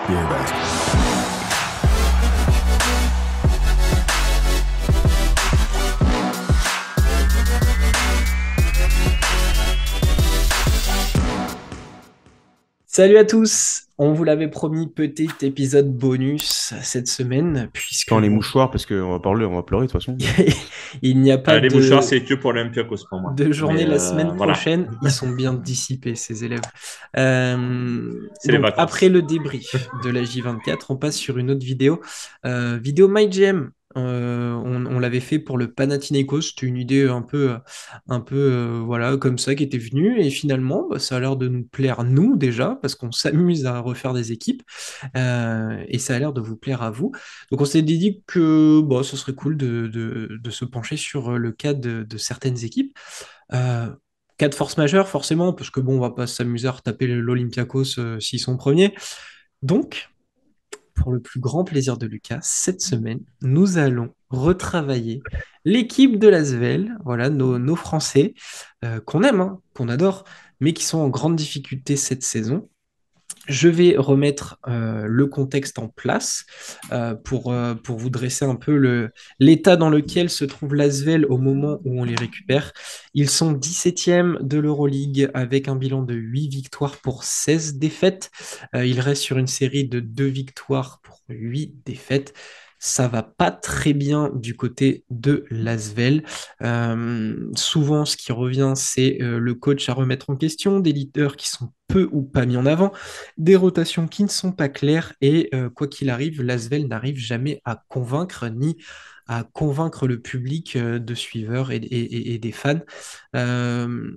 Beer basket. Salut à tous, on vous l'avait promis, petit épisode bonus cette semaine, puisque Sans les mouchoirs, parce qu'on va parler, on va pleurer de toute façon. il n'y a pas Les mouchoirs, de, c'est que pour l'Olympiakos pour moi. de journée Mais la semaine voilà, prochaine, ils sont bien dissipés ces élèves. c'est les Donc après vacances. le débrief de la J24, on passe sur une autre vidéo, vidéo MyGM. On l'avait fait pour le Panathinaikos, c'était une idée voilà, comme ça qui était venue, et finalement, bah, ça a l'air de nous plaire nous déjà, parce qu'on s'amuse à refaire des équipes, et ça a l'air de vous plaire à vous. Donc on s'est dit que bon, ce serait cool de se pencher sur le cas de certaines équipes. Euh, Cas de force majeure, forcément, parce que bon, on va pas s'amuser à retaper l'Olympiakos s'ils sont premiers. Donc, pour le plus grand plaisir de Lucas, cette semaine, nous allons retravailler l'équipe de l'Asvel, voilà, nos Français, qu'on aime, hein, qu'on adore, mais qui sont en grande difficulté cette saison. Je vais remettre le contexte en place pour vous dresser un peu l'état dans lequel se trouve l'Asvel au moment où on les récupère. Ils sont 17e de l'Euroleague avec un bilan de 8 victoires pour 16 défaites. Ils restent sur une série de 2 victoires pour 8 défaites. Ça va pas très bien du côté de l'Asvel. Souvent, ce qui revient, c'est le coach à remettre en question, des leaders qui sont peu ou pas mis en avant, des rotations qui ne sont pas claires et quoi qu'il arrive, l'Asvel n'arrive jamais à convaincre ni à convaincre le public de suiveurs et des fans. Euh,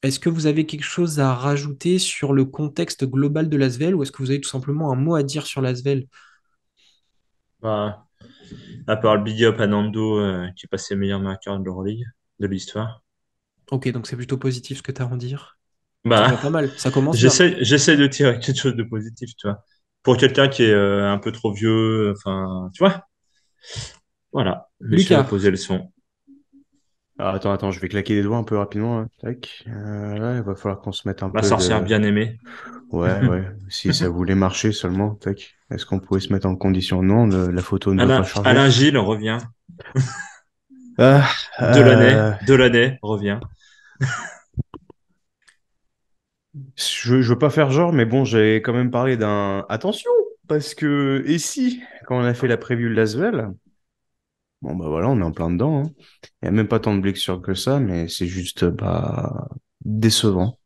Est-ce que vous avez quelque chose à rajouter sur le contexte global de l'Asvel ou est-ce que vous avez tout simplement un mot à dire sur l'Asvel? Bah, à part le big up à Nando, qui est passé meilleur marqueur de l'Euroleague, de l'histoire. Ok, donc c'est plutôt positif ce que tu as à en dire. C'est Bah, déjà pas mal, ça commence bien. j'essaie de tirer quelque chose de positif, tu vois. Pour quelqu'un qui est un peu trop vieux, enfin, tu vois. Voilà, Michel a Lucas, posé le son. Ah, attends, je vais claquer des doigts un peu rapidement, hein. Tac. Là, il va falloir qu'on se mette un La peu sorcière de... bien aimée. Ouais. Si ça voulait marcher seulement, tac. Est-ce qu'on pouvait se mettre en condition? Non, la photo ne veut pas charger. Alain Gilles revient. Ah, euh, Delaney revient. je veux pas faire genre, mais bon, j'ai quand même parlé d'un... Attention! Parce que, et si, quand on a fait la preview de Lasvel, bon, bah voilà, on est en plein dedans, hein. Il n'y a même pas tant de blessures que ça, mais c'est juste, bah, décevant.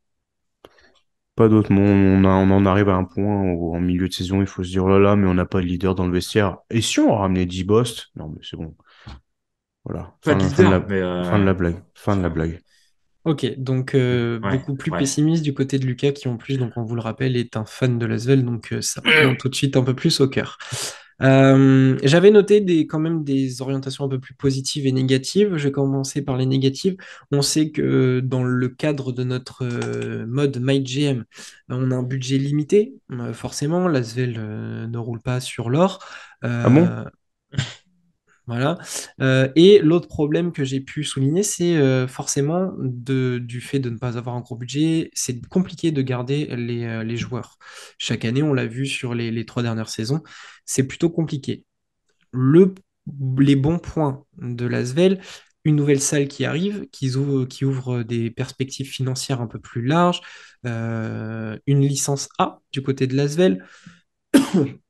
Pas d'autre mot. On en arrive à un point où, en milieu de saison, il faut se dire, oh là là, mais on n'a pas de leader dans le vestiaire. Et si on ramenait D-Bost? Non, mais c'est bon. Voilà. Pas de Fin de leader, mais fin de la blague. Fin de la blague. ok, donc ouais, beaucoup plus ouais. pessimiste du côté de Lucas, qui en plus, donc on vous le rappelle, est un fan de l'Asvel, donc ça prend tout de suite un peu plus au cœur. J'avais noté quand même des orientations un peu plus positives et négatives. Je vais commencer par les négatives. On sait que dans le cadre de notre mode MyGM, on a un budget limité. Forcément, l'Asvel ne roule pas sur l'or. Ah bon? Euh, voilà. Et l'autre problème que j'ai pu souligner, c'est forcément du fait de ne pas avoir un gros budget, c'est compliqué de garder les joueurs. Chaque année, on l'a vu sur les 3 dernières saisons, c'est plutôt compliqué. Le, les bons points de l'Asvel, une nouvelle salle qui arrive, qui ouvre des perspectives financières un peu plus larges, une licence A du côté de l'Asvel,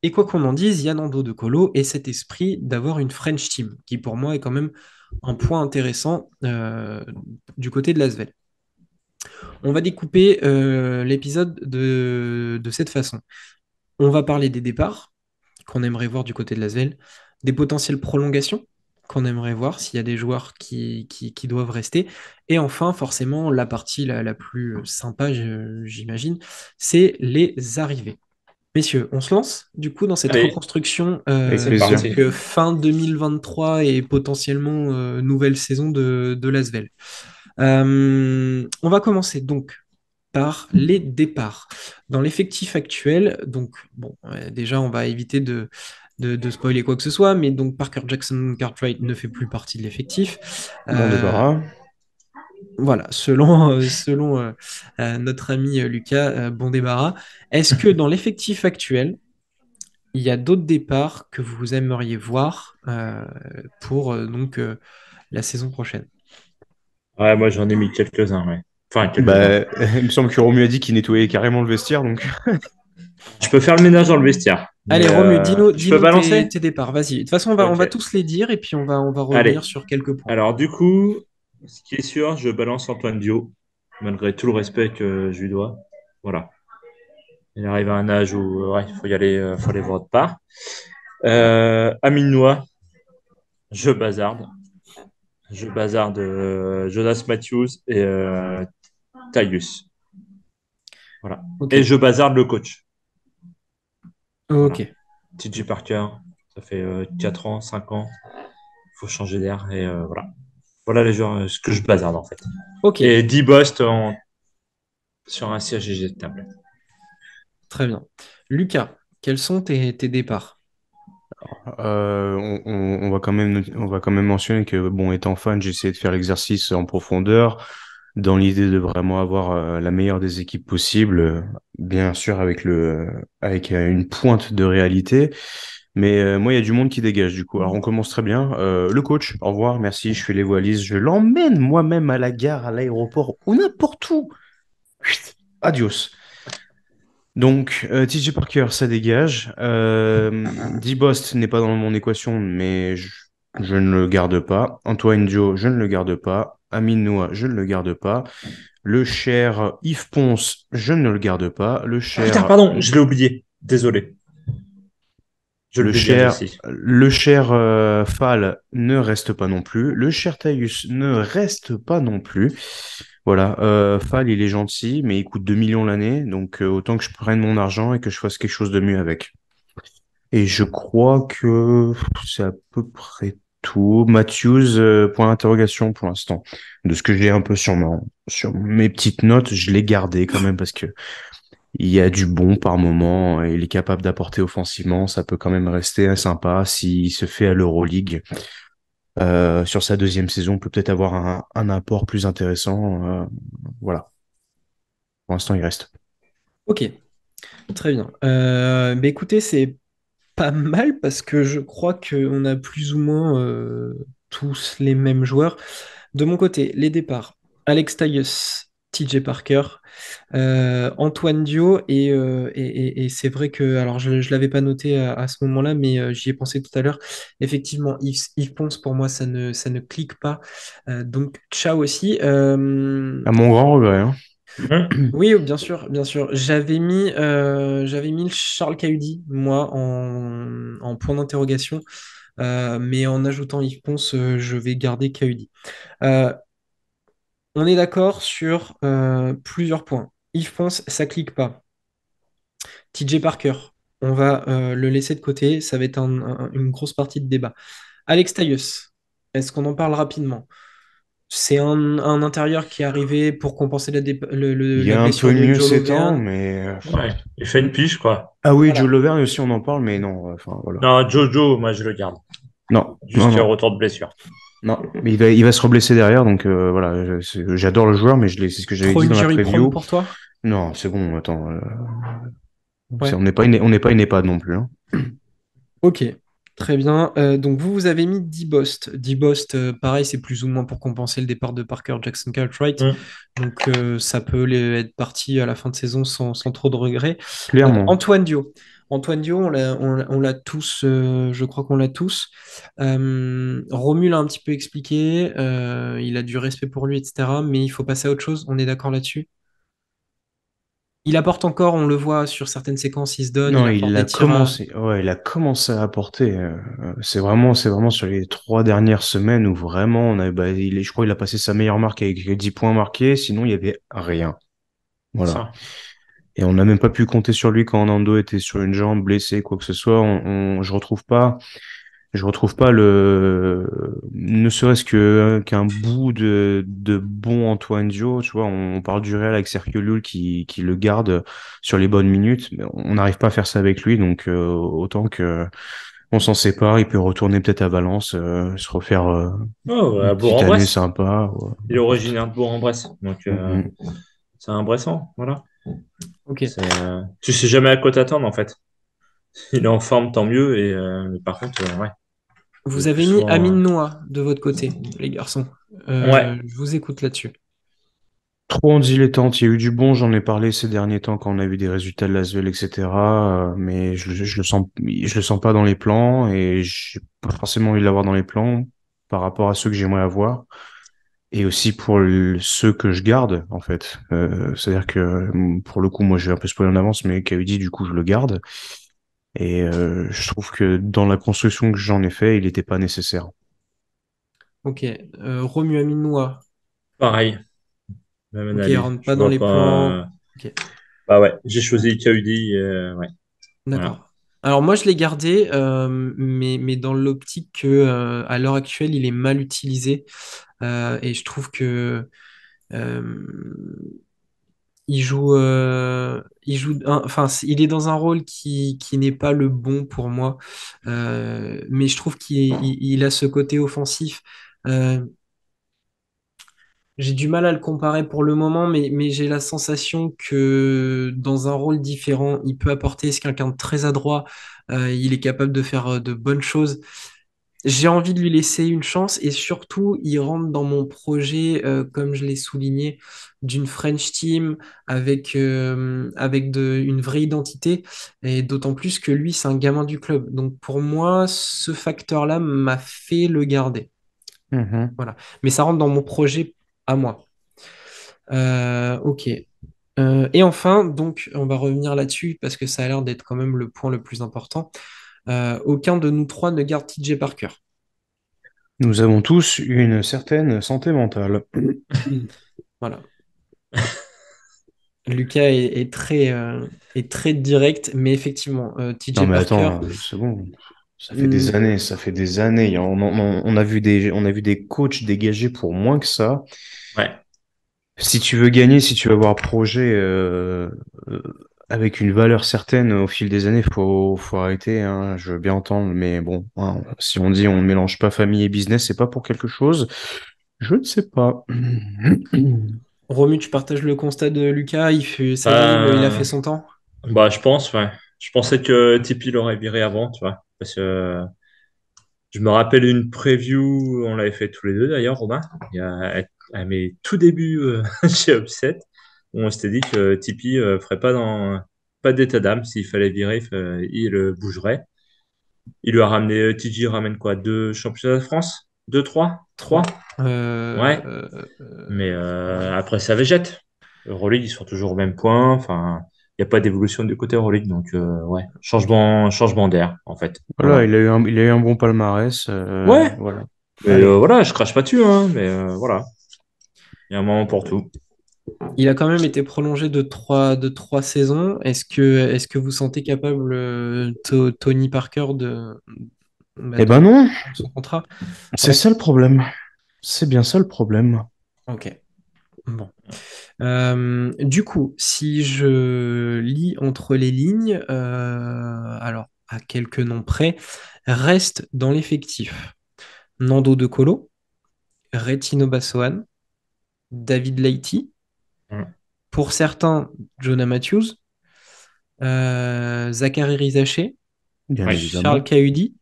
et quoi qu'on en dise, Yann Ando de Colo et cet esprit d'avoir une French team, qui pour moi est quand même un point intéressant du côté de l'Asvel. On va découper l'épisode de cette façon. On va parler des départs qu'on aimerait voir du côté de l'Asvel, des potentielles prolongations qu'on aimerait voir s'il y a des joueurs qui doivent rester. Et enfin, forcément, la partie la plus sympa, j'imagine, c'est les arrivées. Messieurs, on se lance du coup dans cette Allez, reconstruction Avec c'est plaisir. parti. donc fin 2023 et potentiellement nouvelle saison de l'Asvel. On va commencer donc par les départs. Dans l'effectif actuel, donc bon, déjà on va éviter de spoiler quoi que ce soit, mais donc Parker Jackson Cartwright ne fait plus partie de l'effectif. Bon Euh, débarras. Voilà, selon notre ami Lucas, bon débarras. Est-ce que dans l'effectif actuel, il y a d'autres départs que vous aimeriez voir pour la saison prochaine? Ouais, moi j'en ai mis quelques-uns, ouais. Enfin, quelques-uns. Bah, il me semble que Romu a dit qu'il nettoyait carrément le vestiaire, donc. Je peux faire le ménage dans le vestiaire, Allez, mais Romu, dis-nous, je peux dis-nous tes, balancer? tes départs. Vas-y. De toute façon, on va Ok. tous les dire et puis on va revenir Allez. sur quelques points. Alors du coup, ce qui est sûr, je balance Antoine Dio, malgré tout le respect que je lui dois. Voilà. Il arrive à un âge où ouais, faut aller voir de part. Amine Noah, je bazarde. Je bazarde Jonas Matthews et Tyus. Voilà. Ok, Et je bazarde le coach. Voilà. ok, TJ Parker, ça fait 4 ans, 5 ans. Il faut changer d'air. Et voilà. Voilà les joueurs, ce que je bazarde en fait. ok, Et 10 Bost sur un siège éjectable. très bien. Lucas, quels sont tes départs? On va quand même mentionner que, bon, étant fan, j'ai essayé de faire l'exercice en profondeur, dans l'idée de vraiment avoir la meilleure des équipes possibles, bien sûr avec une pointe de réalité. Mais moi, il y a du monde qui dégage du coup. Alors, on commence très bien. Le coach, au revoir, merci, je fais les valises, je l'emmène moi-même à la gare, à l'aéroport ou n'importe où. Chut, adios. Donc, TJ Parker, ça dégage. D-Bost n'est pas dans mon équation, mais je ne le garde pas. Antoine Dio, je ne le garde pas. Amine Noah, je ne le garde pas. Le cher Yves Ponce, je ne le garde pas. Ah putain, pardon, je l'ai oublié. Désolé. Je le dégage aussi. Le cher Fall ne reste pas non plus. Le cher Taïus ne reste pas non plus. Voilà, Fall, il est gentil, mais il coûte 2 millions l'année, donc autant que je prenne mon argent et que je fasse quelque chose de mieux avec. Et je crois que c'est à peu près tout. Matthews, point d'interrogation pour l'instant. De ce que j'ai un peu sur mes petites notes, je l'ai gardé quand même parce que il y a du bon par moment. Et il est capable d'apporter offensivement. Ça peut quand même rester sympa s'il se fait à l'Euroleague. Sur sa deuxième saison, on peut peut-être avoir un apport plus intéressant. Voilà. Pour l'instant, il reste. Ok, très bien. Bah écoutez, c'est pas mal parce que je crois qu'on a plus ou moins tous les mêmes joueurs. De mon côté, les départs. Alex Tyus, TJ Parker, Antoine Dio et c'est vrai que, alors je l'avais pas noté à ce moment-là, mais j'y ai pensé tout à l'heure. Effectivement, Yves Pons, pour moi, ça ne clique pas. Donc, ciao aussi. À mon grand regret, hein. Hein. Oui, bien sûr, bien sûr. J'avais mis le Charles Cahudi, moi, en point d'interrogation, mais en ajoutant Yves Pons, je vais garder Cahudi. Euh, on est d'accord sur plusieurs points. Yves Pons, ça clique pas. TJ Parker, on va le laisser de côté, ça va être une grosse partie de débat. Alex Tyus, est-ce qu'on en parle rapidement? C'est un intérieur qui est arrivé pour compenser Il y la a un blessure peu de mieux Joe ces temps, Lovern. mais Ouais, il fait une piche, quoi. ah oui, Joe Voilà. Lovern aussi, on en parle, mais non, enfin voilà. Non, Jojo, moi je le garde. Non, non, Jusqu'à non, retour de blessure. non. Mais il va se reblesser derrière, donc voilà. J'adore le joueur, mais c'est ce que j'avais Trop dit dans la injury prone preview. pour toi? Non, c'est bon, attends. Ouais. On n'est pas une EHPAD non plus, hein. Ok. Très bien. Donc vous avez mis D-Bost. D-Bost, pareil, c'est plus ou moins pour compenser le départ de Parker Jackson Cartwright. Hmm. Donc ça peut être parti à la fin de saison sans trop de regrets. Clairement. Antoine Dio. Antoine Dio, on l'a tous, je crois qu'on l'a tous. Romu l'a un petit peu expliqué, il a du respect pour lui, etc. Mais il faut passer à autre chose, on est d'accord là-dessus. Il apporte encore, on le voit sur certaines séquences, il se donne, il Non, apporte il a des tirs à... commencé. Ouais, il a commencé à apporter. C'est vraiment sur les 3 dernières semaines où vraiment je crois qu'il a passé sa meilleure marque avec 10 points marqués. Sinon, il y avait rien. C'est Voilà. ça. Et on n'a même pas pu compter sur lui quand Nando était sur une jambe blessé, quoi que ce soit. Je retrouve pas ne serait-ce qu'un bout de bon Antoine Dio. Tu vois, on parle du Real avec Sergio Llull qui le garde sur les bonnes minutes, mais on n'arrive pas à faire ça avec lui. Donc, on s'en sépare, il peut retourner peut-être à Valence, se refaire Oh, une à petite année Bourg-en-Bresse. sympa, Il est n'importe. originaire de Bourg-en-Bresse. Donc, Mhm. c'est un Bressan. Voilà. Ok. Tu sais jamais à quoi t'attendre, en fait. Il est en forme, tant mieux. Mais par contre, ouais. Le Vous plus avez mis souvent. Amine Noah de votre côté, les garçons. Ouais. Je vous écoute là-dessus. Trop en dilettante, il y a eu du bon, j'en ai parlé ces derniers temps quand on a vu des résultats de l'Asvel, etc. Mais je le sens pas dans les plans et j'ai pas forcément envie de l'avoir dans les plans par rapport à ceux que j'aimerais avoir et aussi pour ceux que je garde en fait. C'est-à-dire que pour le coup, moi je vais un peu spoiler en avance, mais KUD du coup je le garde et je trouve que dans la construction que j'en ai fait, il n'était pas nécessaire. Ok. Romu Amine Noah. Pareil. Même Ok, il analyse. rentre Je pas dans vois les pas. plans. Ok. Bah ouais. J'ai choisi KUD. Ouais. Voilà. D'accord. Alors moi je l'ai gardé, mais dans l'optique que à l'heure actuelle il est mal utilisé. Et je trouve que euh, il est dans un rôle qui n'est pas le bon pour moi. Mais je trouve qu'il a ce côté offensif. Euh, j'ai du mal à le comparer pour le moment, mais j'ai la sensation que dans un rôle différent, il peut apporter. C'est quelqu'un de très adroit. Il est capable de faire de bonnes choses. J'ai envie de lui laisser une chance et surtout, il rentre dans mon projet, comme je l'ai souligné, d'une French team avec une vraie identité et d'autant plus que lui, c'est un gamin du club. Donc pour moi, ce facteur-là m'a fait le garder. Mhm. Voilà. Mais ça rentre dans mon projet à moi. Ok. Et enfin, donc, on va revenir là-dessus parce que ça a l'air d'être quand même le point le plus important. Aucun de nous trois ne garde TJ Parker. Nous avons tous une certaine santé mentale. Voilà. Lucas est très direct, mais effectivement, Non TJ mais Parker, attends, c'est bon. Ça fait des hmm, années, ça fait des années. On a vu des coachs dégagés pour moins que ça. Ouais. Si tu veux gagner, si tu veux avoir un projet euh, avec une valeur certaine au fil des années, faut arrêter, hein. Je veux bien entendre, mais bon, hein, si on dit on ne mélange pas famille et business, c'est pas pour quelque chose. Je ne sais pas. Romu, tu partages le constat de Lucas, ça y est, il a fait Euh, son temps. Bah, je pense, ouais. Je pensais que Tipeee l'aurait viré avant, tu vois. Parce que je me rappelle une preview, on l'avait fait tous les deux d'ailleurs, Romain, à mes tout débuts chez Upset, où on s'était dit que Tipeee ferait pas d'état d'âme s'il fallait virer, il bougerait. Il lui a ramené, TJ ramène quoi? Deux championnats de France? Deux, trois? Trois? 3. Ouais. Mais après, ça végète. Euroleague, ils sont toujours au même point. Enfin, il n'y a pas d'évolution du côté Euroleague. Donc, ouais, Ok. changement d'air, en fait. Voilà, Voilà. il a eu un bon palmarès. Ouais, Voilà. mais Allez. voilà, je crache pas dessus, hein, mais voilà, il y a un moment pour tout. Il a quand même été prolongé de trois saisons. Est-ce que vous sentez capable, Tony Parker, Eh de ben non, prendre son contrat? c'est Ouais. ça le problème. C'est bien ça le problème. Ok. Bon. Du coup, si je lis entre les lignes, alors à quelques noms près, reste dans l'effectif Nando De Colo, Retino Bassoane, David Leite, Mm. pour certains, Jonah Matthews, Zachary Rizaché, Bien Ouais. Charles évidemment. Cahudi.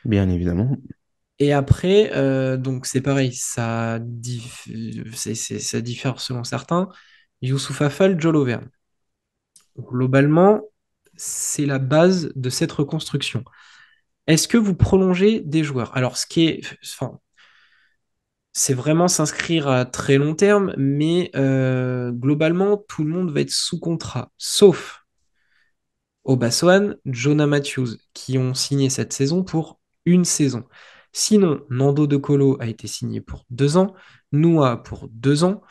Bien évidemment. Et après, donc c'est pareil, ça diffère selon certains. Youssouf Afal, Joe Lovern. Globalement, c'est la base de cette reconstruction. Est-ce que vous prolongez des joueurs? Alors, enfin, c'est vraiment s'inscrire à très long terme, mais globalement, tout le monde va être sous contrat, sauf Obaswan, Jonah Matthews, qui ont signé cette saison pour une saison. Sinon, Nando De Colo a été signé pour 2 ans, Noah pour 2 ans,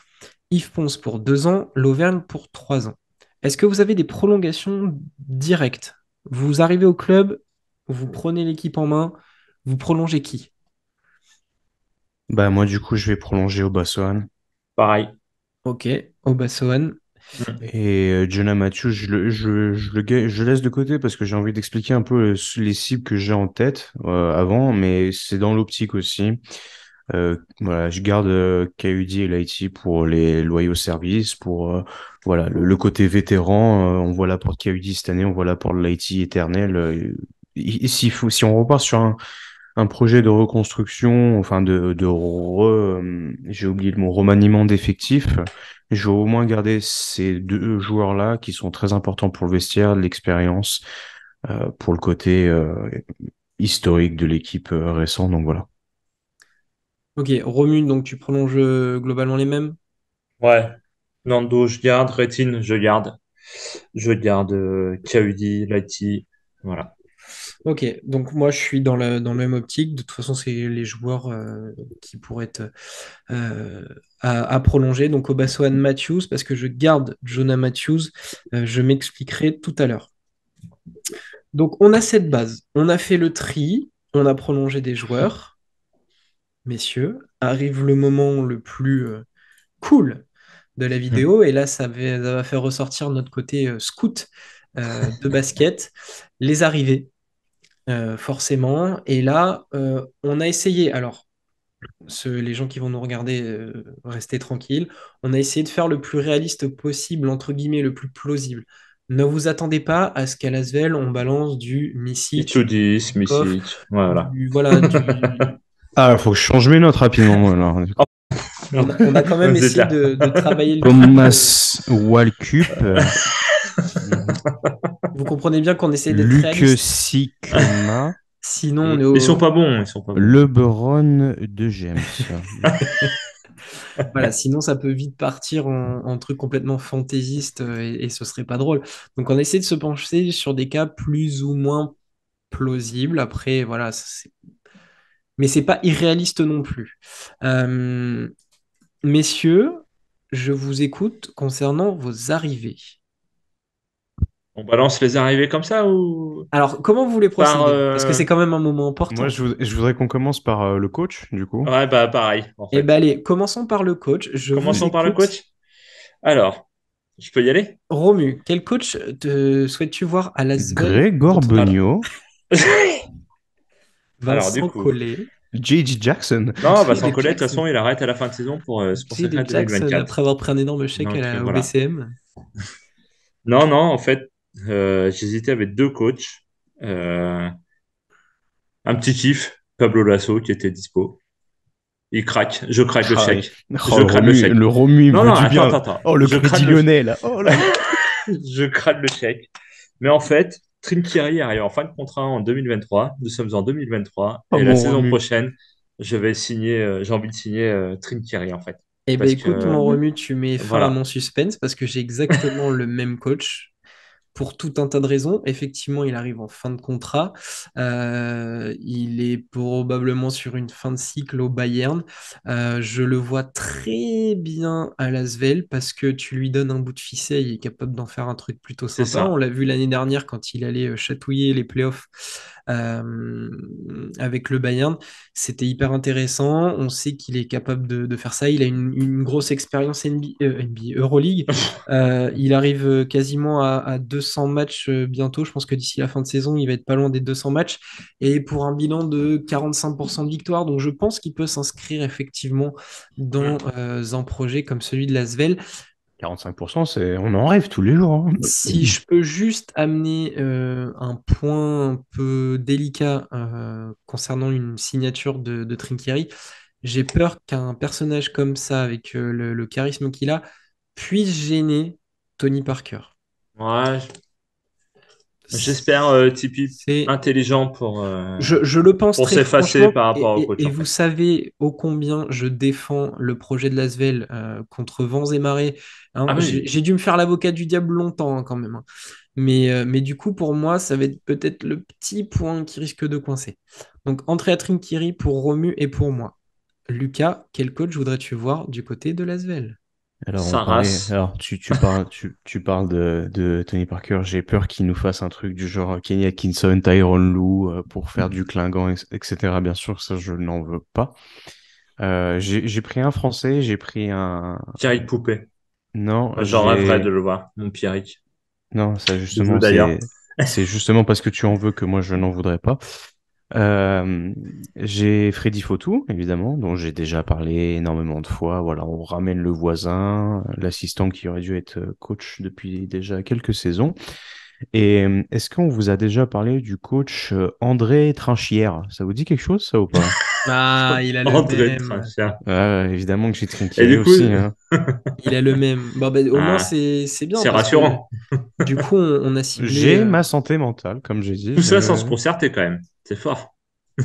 Yves Ponce pour 2 ans, Lauvergne pour 3 ans. Est-ce que vous avez des prolongations directes? Vous arrivez au club, vous prenez l'équipe en main, vous prolongez qui? Bah moi du coup je vais prolonger au Bassoane. Ok, Obaswan. Mm. Et Jonah Matthews, je le laisse de côté parce que j'ai envie d'expliquer un peu les cibles que j'ai en tête avant, mais c'est dans l'optique aussi. Voilà, je garde KUD et Lighty pour les loyaux services, pour voilà le côté vétéran. On voit l'apport de KUD cette année, on voit l'apport de Lighty éternel. Si on repart sur un projet de reconstruction, enfin j'ai oublié le mot, remaniement d'effectifs. Je vais au moins garder ces deux joueurs-là qui sont très importants pour le vestiaire, l'expérience, pour le côté historique de l'équipe récente. Donc voilà. Ok, Romu, donc tu prolonges globalement les mêmes? Ouais. Nando, je garde. Rétine, je garde. Je garde KUD, Lighty. Voilà. Ok, donc moi je suis dans le même optique. De toute façon, c'est les joueurs qui pourraient être à prolonger. Donc Obasohan Matthews, parce que je garde Jonah Matthews, je m'expliquerai tout à l'heure. Donc on a cette base. On a fait le tri, on a prolongé des joueurs. Messieurs, arrive le moment le plus cool de la Mm. vidéo. Et là, ça va faire ressortir notre côté scout de basket. Les arrivées. Forcément. Et là, on a essayé, alors les gens qui vont nous regarder, restez tranquilles, on a essayé de faire le plus réaliste possible, entre guillemets, le plus plausible. Ne vous attendez pas à ce qu'à Lasvel, on balance du Misic, Itudis, Koff, Misic. Voilà. voilà, Ah, faut que je change mes notes rapidement. Alors. on a quand même C'est essayé clair. de travailler le truc. Thomas Walkup, Vous comprenez bien qu'on essaie d'être Luke réaliste. Sikma, Sinon, on et est Ils sont au... pas bons, ils sont pas bons. LeBron de James. Voilà, sinon ça peut vite partir en truc complètement fantaisiste et ce serait pas drôle. Donc on essaie de se pencher sur des cas plus ou moins plausibles. Après, voilà, mais c'est pas irréaliste non plus. Euh, Messieurs, je vous écoute concernant vos arrivées. On balance les arrivées comme ça ou Alors, comment vous voulez par procéder? Parce que c'est quand même un moment Moi, important. je voudrais qu'on commence par le coach, du coup. Ouais, bah pareil, en Eh fait. bien, allez, commençons par le coach. Je vous Commençons par le écoute. coach. Alors, je peux y aller? Romu, quel coach souhaites-tu voir à Lasvel Gregor contre Alors, Bonio, alors du Vincent coup. Collet? J.J. Jackson. Non, bah sans J.J. Collet, de toute Jackson. façon, il arrête à la fin de saison pour se consacrer J.J. à Jackson, 2024. après avoir pris un énorme chèque Donc au voilà. BCM. Non, non, en fait, j'hésitais avec deux coachs. Euh, un petit kiff, Pablo Lasso, qui était dispo. Il craque, je craque le Ah oui. chèque. Oh, Je craque le chèque. Le Romu, il me Non, veut non, du attends, bien. attends, attends. Oh, le Je craque crédit le, lyonnais, là. Oh là là. je craque le chèque. Mais en fait, Trinkieri arrive en fin de contrat en 2023. Nous sommes en 2023. Oh, Et la mon saison Romu. prochaine, je vais signer, j'ai envie de signer Trinkieri, en fait. Eh bien, Parce écoute, que, mon Romu, tu mets fin à mon voilà. suspense parce que j'ai exactement le même coach. Pour tout un tas de raisons. Effectivement, il arrive en fin de contrat. Il est probablement sur une fin de cycle au Bayern. Je le vois très bien à l'Asvel parce que tu lui donnes un bout de ficelle, il est capable d'en faire un truc plutôt C'est sympa. On ça. l'a vu l'année dernière quand il allait chatouiller les playoffs avec le Bayern. C'était hyper intéressant. On sait qu'il est capable de faire ça. Il a une grosse expérience NBA, Euroleague. Il arrive quasiment à 200 matchs bientôt. Je pense que d'ici la fin de saison, il va être pas loin des 200 matchs. Et pour un bilan de 45% de victoire. Donc je pense qu'il peut s'inscrire effectivement dans Mm. un projet comme celui de l'Asvel. 45%, on en rêve tous les jours. Hein. Si je peux juste amener un point un peu délicat concernant une signature de Trinkieri, j'ai peur qu'un personnage comme ça, avec le charisme qu'il a, puisse gêner Tony Parker. Ouais, j'espère Tipeee C'est, intelligent je le pense pour très s'effacer franchement, par et, rapport au et- coach, et en vous fait. savez ô combien je défends le projet de Lasvel contre vents et marées. Hein. Ah J'ai oui, j'ai dû me faire l'avocat du diable longtemps hein, quand même. Hein. Mais du coup, pour moi, ça va être peut-être le petit point qui risque de coincer. Donc, entrée à Trinkiri pour Romu et pour moi. Lucas, quel coach voudrais-tu voir du côté de Lasvel? Alors, on va parler. Saras. Alors, tu parles de Tony Parker. J'ai peur qu'il nous fasse un truc du genre Kenny Atkinson, Tyronn Lue pour faire du clinquant, etc. Bien sûr, ça, je n'en veux pas. J'ai pris un français, j'ai pris un. Thierry Poupée. Non, J'en rêverais de le voir, mon Pierrick. non, ça De vous justement, d'ailleurs. c'est justement parce que tu en veux que moi je n'en voudrais pas. Euh, j'ai Freddy Fautou, évidemment, dont j'ai déjà parlé énormément de fois. Voilà, on ramène le voisin, l'assistant qui aurait dû être coach depuis déjà quelques saisons. Et est-ce qu'on vous a déjà parlé du coach André Trinchière? Ça vous dit quelque chose, ça ou pas? Ah, il a le André même. Trinchard. Évidemment que j'ai Et Trinchieri du coup, aussi, hein. Il a le même. Bon, ben, au moins, ah, c'est bien c'est parce que rassurant. du coup, on a ciblé. J'ai ma santé mentale, comme j'ai dit. Tout ça sans se concerter quand même. C'est fort.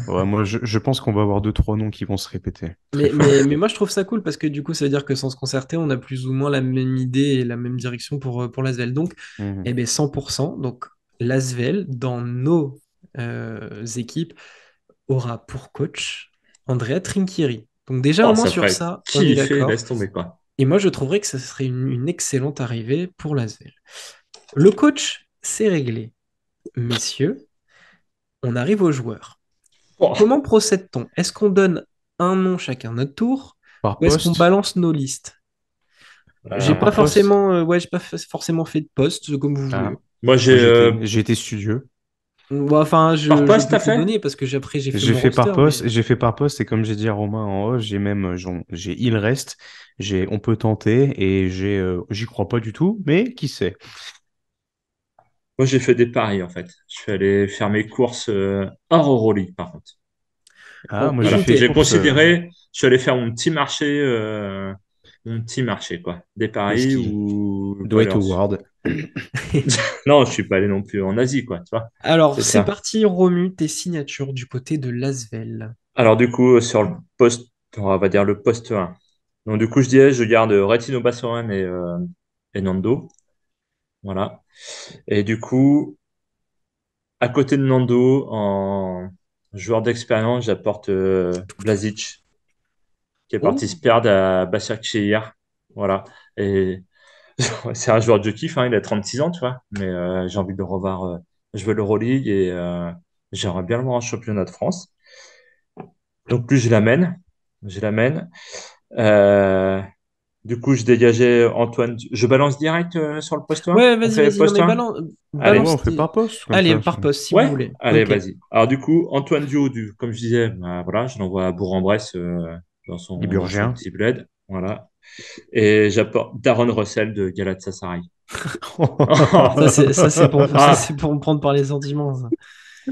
Ouais, moi, je pense qu'on va avoir deux, trois noms qui vont se répéter. Très Mais, fort. mais, mais moi, je trouve ça cool parce que du coup, ça veut dire que sans se concerter, on a plus ou moins la même idée et la même direction pour l'Asvel. Donc, Mhm. eh ben, 100%. Donc, l'Asvel, dans nos équipes, aura pour coach Andrea Trinchieri. Donc, déjà, au Oh, moins ça sur ferait ça, on est kiffer, d'accord. laisse tomber quoi. Et moi, je trouverais que ce serait une excellente arrivée pour l'Asvel. Le coach, c'est réglé. Messieurs, on arrive aux joueurs. Oh, Comment procède-t-on? Est-ce qu'on donne un nom chacun notre tour Par ou est-ce qu'on poste? balance nos listes? Par poste? J'ai pas forcément fait de poste comme vous voulez. Ah, moi moi, j'ai j'ai été studieux. Ouais, enfin, par je poste peux t'as tout fait? donner parce que après j'ai fait mon roster, mais J'ai fait par poste et comme j'ai dit à Romain en haut, j'ai même, j'ai il reste, j'ai on peut tenter et j'y crois pas du tout, mais qui sait? Moi j'ai fait des paris en fait. Je suis allé faire mes courses hors Euroleague par contre. Ah, bon, moi j'ai Voilà, fait les écoutez, j'ai courses. considéré, je suis allé faire mon petit marché quoi. Des Qu'est-ce paris qui ou doit être valeurs. Howard? Non, je suis pas allé non plus en Asie quoi, tu vois. alors C'est c'est ça. parti, Romu, tes signatures du côté de Lasvel. Alors du coup sur le poste, on va dire le poste 1. Donc du coup je disais, je garde Retino Bassoran et Nando. Voilà. Et du coup, à côté de Nando, en joueur d'expérience, j'apporte Blazic, qui est Oh, parti se perdre à Başakşehir. Voilà. Et c'est un joueur de kiff, hein, il a 36 ans, tu vois. Mais j'ai envie de le revoir jouer l'Euroleague et j'aimerais bien le voir en championnat de France. Donc plus je l'amène. Je l'amène. Euh, du coup, je dégageais Antoine. Je balance direct sur le poste 1. ouais, On vas-y, fait vas-y, non poste mais 1? Ouais, Allez. on balance fait tes... par poste comme Allez, ça. par poste si vous Ouais, voulez. allez, Ok. vas-y. Alors du coup, Antoine Dio, comme je disais, bah, voilà, je l'envoie à Bourg-en-Bresse dans son Liburgien. petit bled. Voilà. Et j'apporte Darren Russell de Galatasaray. Ça Ah, c'est pour me prendre par les sentiments, ça.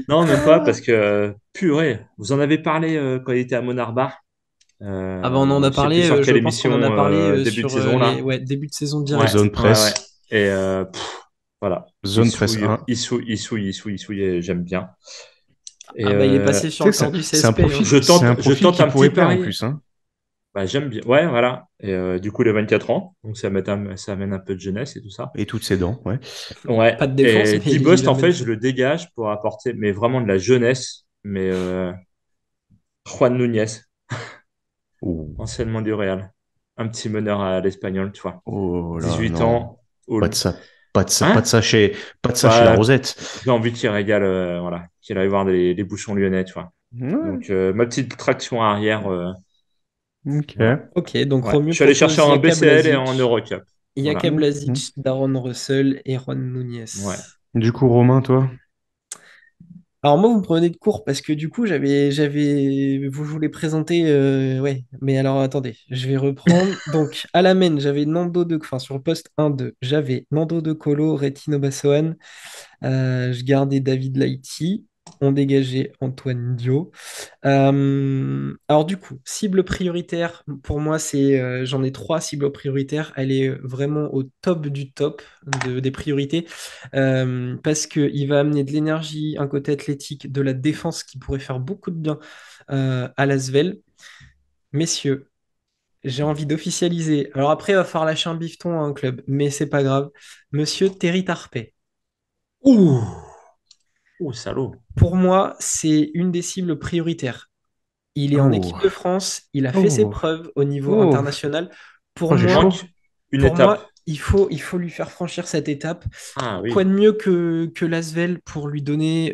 non, même pas, parce que, purée, vous en avez parlé quand il était à Monarbar. Ah bah on en a Je sais plus parlé, sur je quelle pense qu'on en a émission, parlé début de sur saison, les là. ouais, début de saison Ouais, direct. Zone ouais, ouais. presse. Et voilà. Zone presse 1. Il souille, et j'aime bien. Et Ah bah il est passé sur Tu sais, le corps du CSP, hein. je c'est un profil tente qui un petit pourrait plaire en pari. plus, hein. Bah, j'aime bien. Ouais, voilà. Et du coup, il a 24 ans. Donc, ça amène un peu de jeunesse et tout ça. Et toutes ses dents, ouais. Ouais. Pas de défense, Et mais il D-Bust, en amène fait, ça. je le dégage pour apporter, mais vraiment de la jeunesse. Mais Juan Núñez, Ouh. anciennement du Real. Un petit meneur à l'espagnol, tu vois. Oh là, 18 non. ans. Pas de ça. Pas de Hein? ça chez, pas de ça chez la Ouais, Rosette. j'ai envie qu'il régale, voilà. Qu'il aille voir les bouchons lyonnais, tu vois. Ouais, Donc, ma petite traction arrière, voilà. ok. Ok, donc Ouais. Je Romu suis allé chercher propose en Jaka BCL et en Blazic, Eurocup. Jaka Voilà. Mhm. Blazic, Daron Russell et Juan Núñez. Ouais. Du coup, Romain, toi? Alors moi, vous me prenez de court parce que du coup, je voulais présenter, ouais. Mais alors attendez, je vais reprendre. Donc à la main, j'avais Nando de, enfin sur le poste 1-2, j'avais Nando de Colo, Retino Bassoane. Je gardais David Laïti. On dégageait Antoine Dio. Alors du coup, cible prioritaire, pour moi, j'en ai trois cibles prioritaires. Elle est vraiment au top du top des priorités parce qu'il va amener de l'énergie, un côté athlétique, de la défense qui pourrait faire beaucoup de bien à l'Asvel. Messieurs, j'ai envie d'officialiser. Alors après, il va falloir lâcher un bifton à un club, mais c'est pas grave. Monsieur Terry Tarpey. Ouh, ouh, salaud. Pour moi, c'est une des cibles prioritaires. Il est en Oh, équipe de France, il a fait ses oh, preuves au niveau oh, international. Pour oh, j'ai moi, chaud. Manque une pour moi, étape. il faut lui faire franchir cette étape. Ah Quoi oui. de mieux que l'Asvel pour lui donner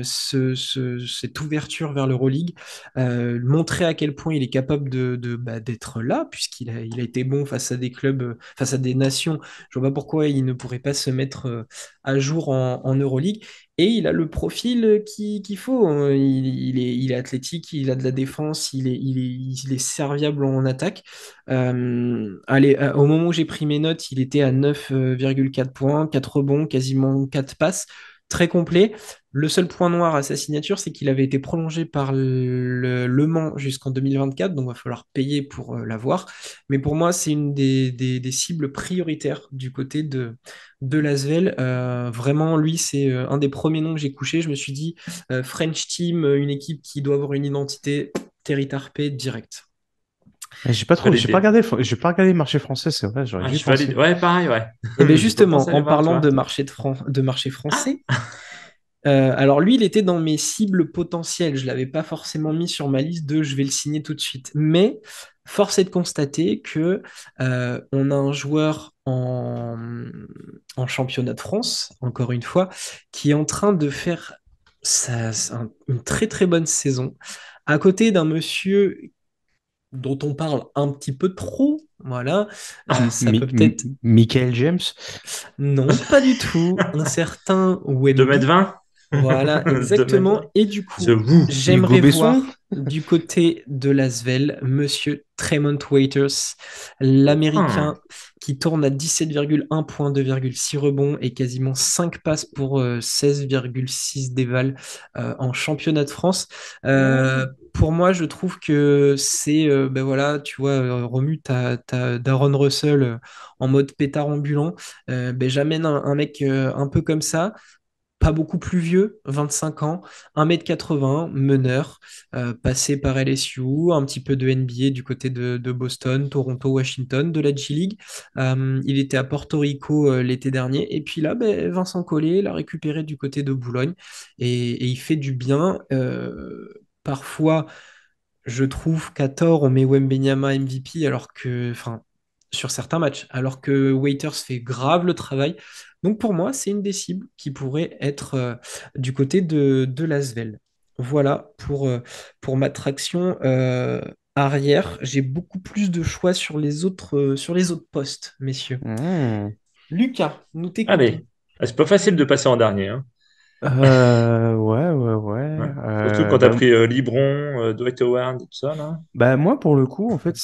cette ouverture vers l'Euroleague, montrer à quel point il est capable d'être là, puisqu'il a été bon face à des clubs, face à des nations. Je vois pas pourquoi il ne pourrait pas se mettre à jour en Euroleague. Et il a le profil qu'il faut, hein. Il est athlétique, il a de la défense, il est serviable en attaque. Allez, au moment où j'ai pris mes notes, il était à 9,4 points, 4 rebonds, quasiment 4 passes, très complet. Le seul point noir à sa signature, c'est qu'il avait été prolongé par Le Mans jusqu'en 2024, donc il va falloir payer pour l'avoir. Mais pour moi, c'est une des cibles prioritaires du côté de l'Asvel. Vraiment, lui, c'est un des premiers noms que j'ai couché. Je me suis dit, French Team, une équipe qui doit avoir une identité, Terry Tarpey, direct. Validé. J'ai pas regardé le marché français, c'est vrai, j'aurais Ah, dû je valide. penser. Ouais, pareil, ouais. Et bien J'ai pas pensé justement, à aller en voir, tu parlant vois. de marché Ah! français, alors lui, il était dans mes cibles potentielles. Je ne l'avais pas forcément mis sur ma liste de je vais le signer tout de suite. Mais force est de constater que on a un joueur en championnat de France, encore une fois, qui est en train de faire une très très bonne saison, à côté d'un monsieur dont on parle un petit peu trop. Voilà. Ça peut peut-être. Michael James. Non, pas du tout. Un certain 2 m Wemby. 20. Voilà, 2 m 20. exactement. Et du The coup, Woo. Hugo j'aimerais Besson. voir du côté de l'Asvel, Monsieur Tremont Waiters, l'Américain Ah. qui tourne à 17,1 points, 2,6 rebonds et quasiment 5 passes pour 16,6 déval en championnat de France. Pour moi, je trouve que c'est, ben voilà, tu vois, Romu, t'as Darren Russell en mode pétard ambulant. Ben, j'amène un mec un peu comme ça, pas beaucoup plus vieux, 25 ans, 1,80 m, meneur, passé par LSU, un petit peu de NBA du côté de Boston, Toronto, Washington, de la G-League. Il était à Porto Rico l'été dernier. Et puis là, ben, Vincent Collet l'a récupéré du côté de Boulogne et il fait du bien. Parfois, je trouve qu'à tort, on met Wembanyama MVP alors que, enfin, sur certains matchs, alors que Waiters fait grave le travail. Donc pour moi, c'est une des cibles qui pourrait être du côté de l'Asvel. Voilà pour ma traction arrière. J'ai beaucoup plus de choix sur les autres postes, messieurs. Hmm. Lucas, nous t'écoutons. Allez. Ah, c'est pas facile de passer en dernier, hein. Ouais. Ouais. Surtout quand t'as pris Libron, Dwight Howard et tout ça, là. Moi, pour le coup, en fait,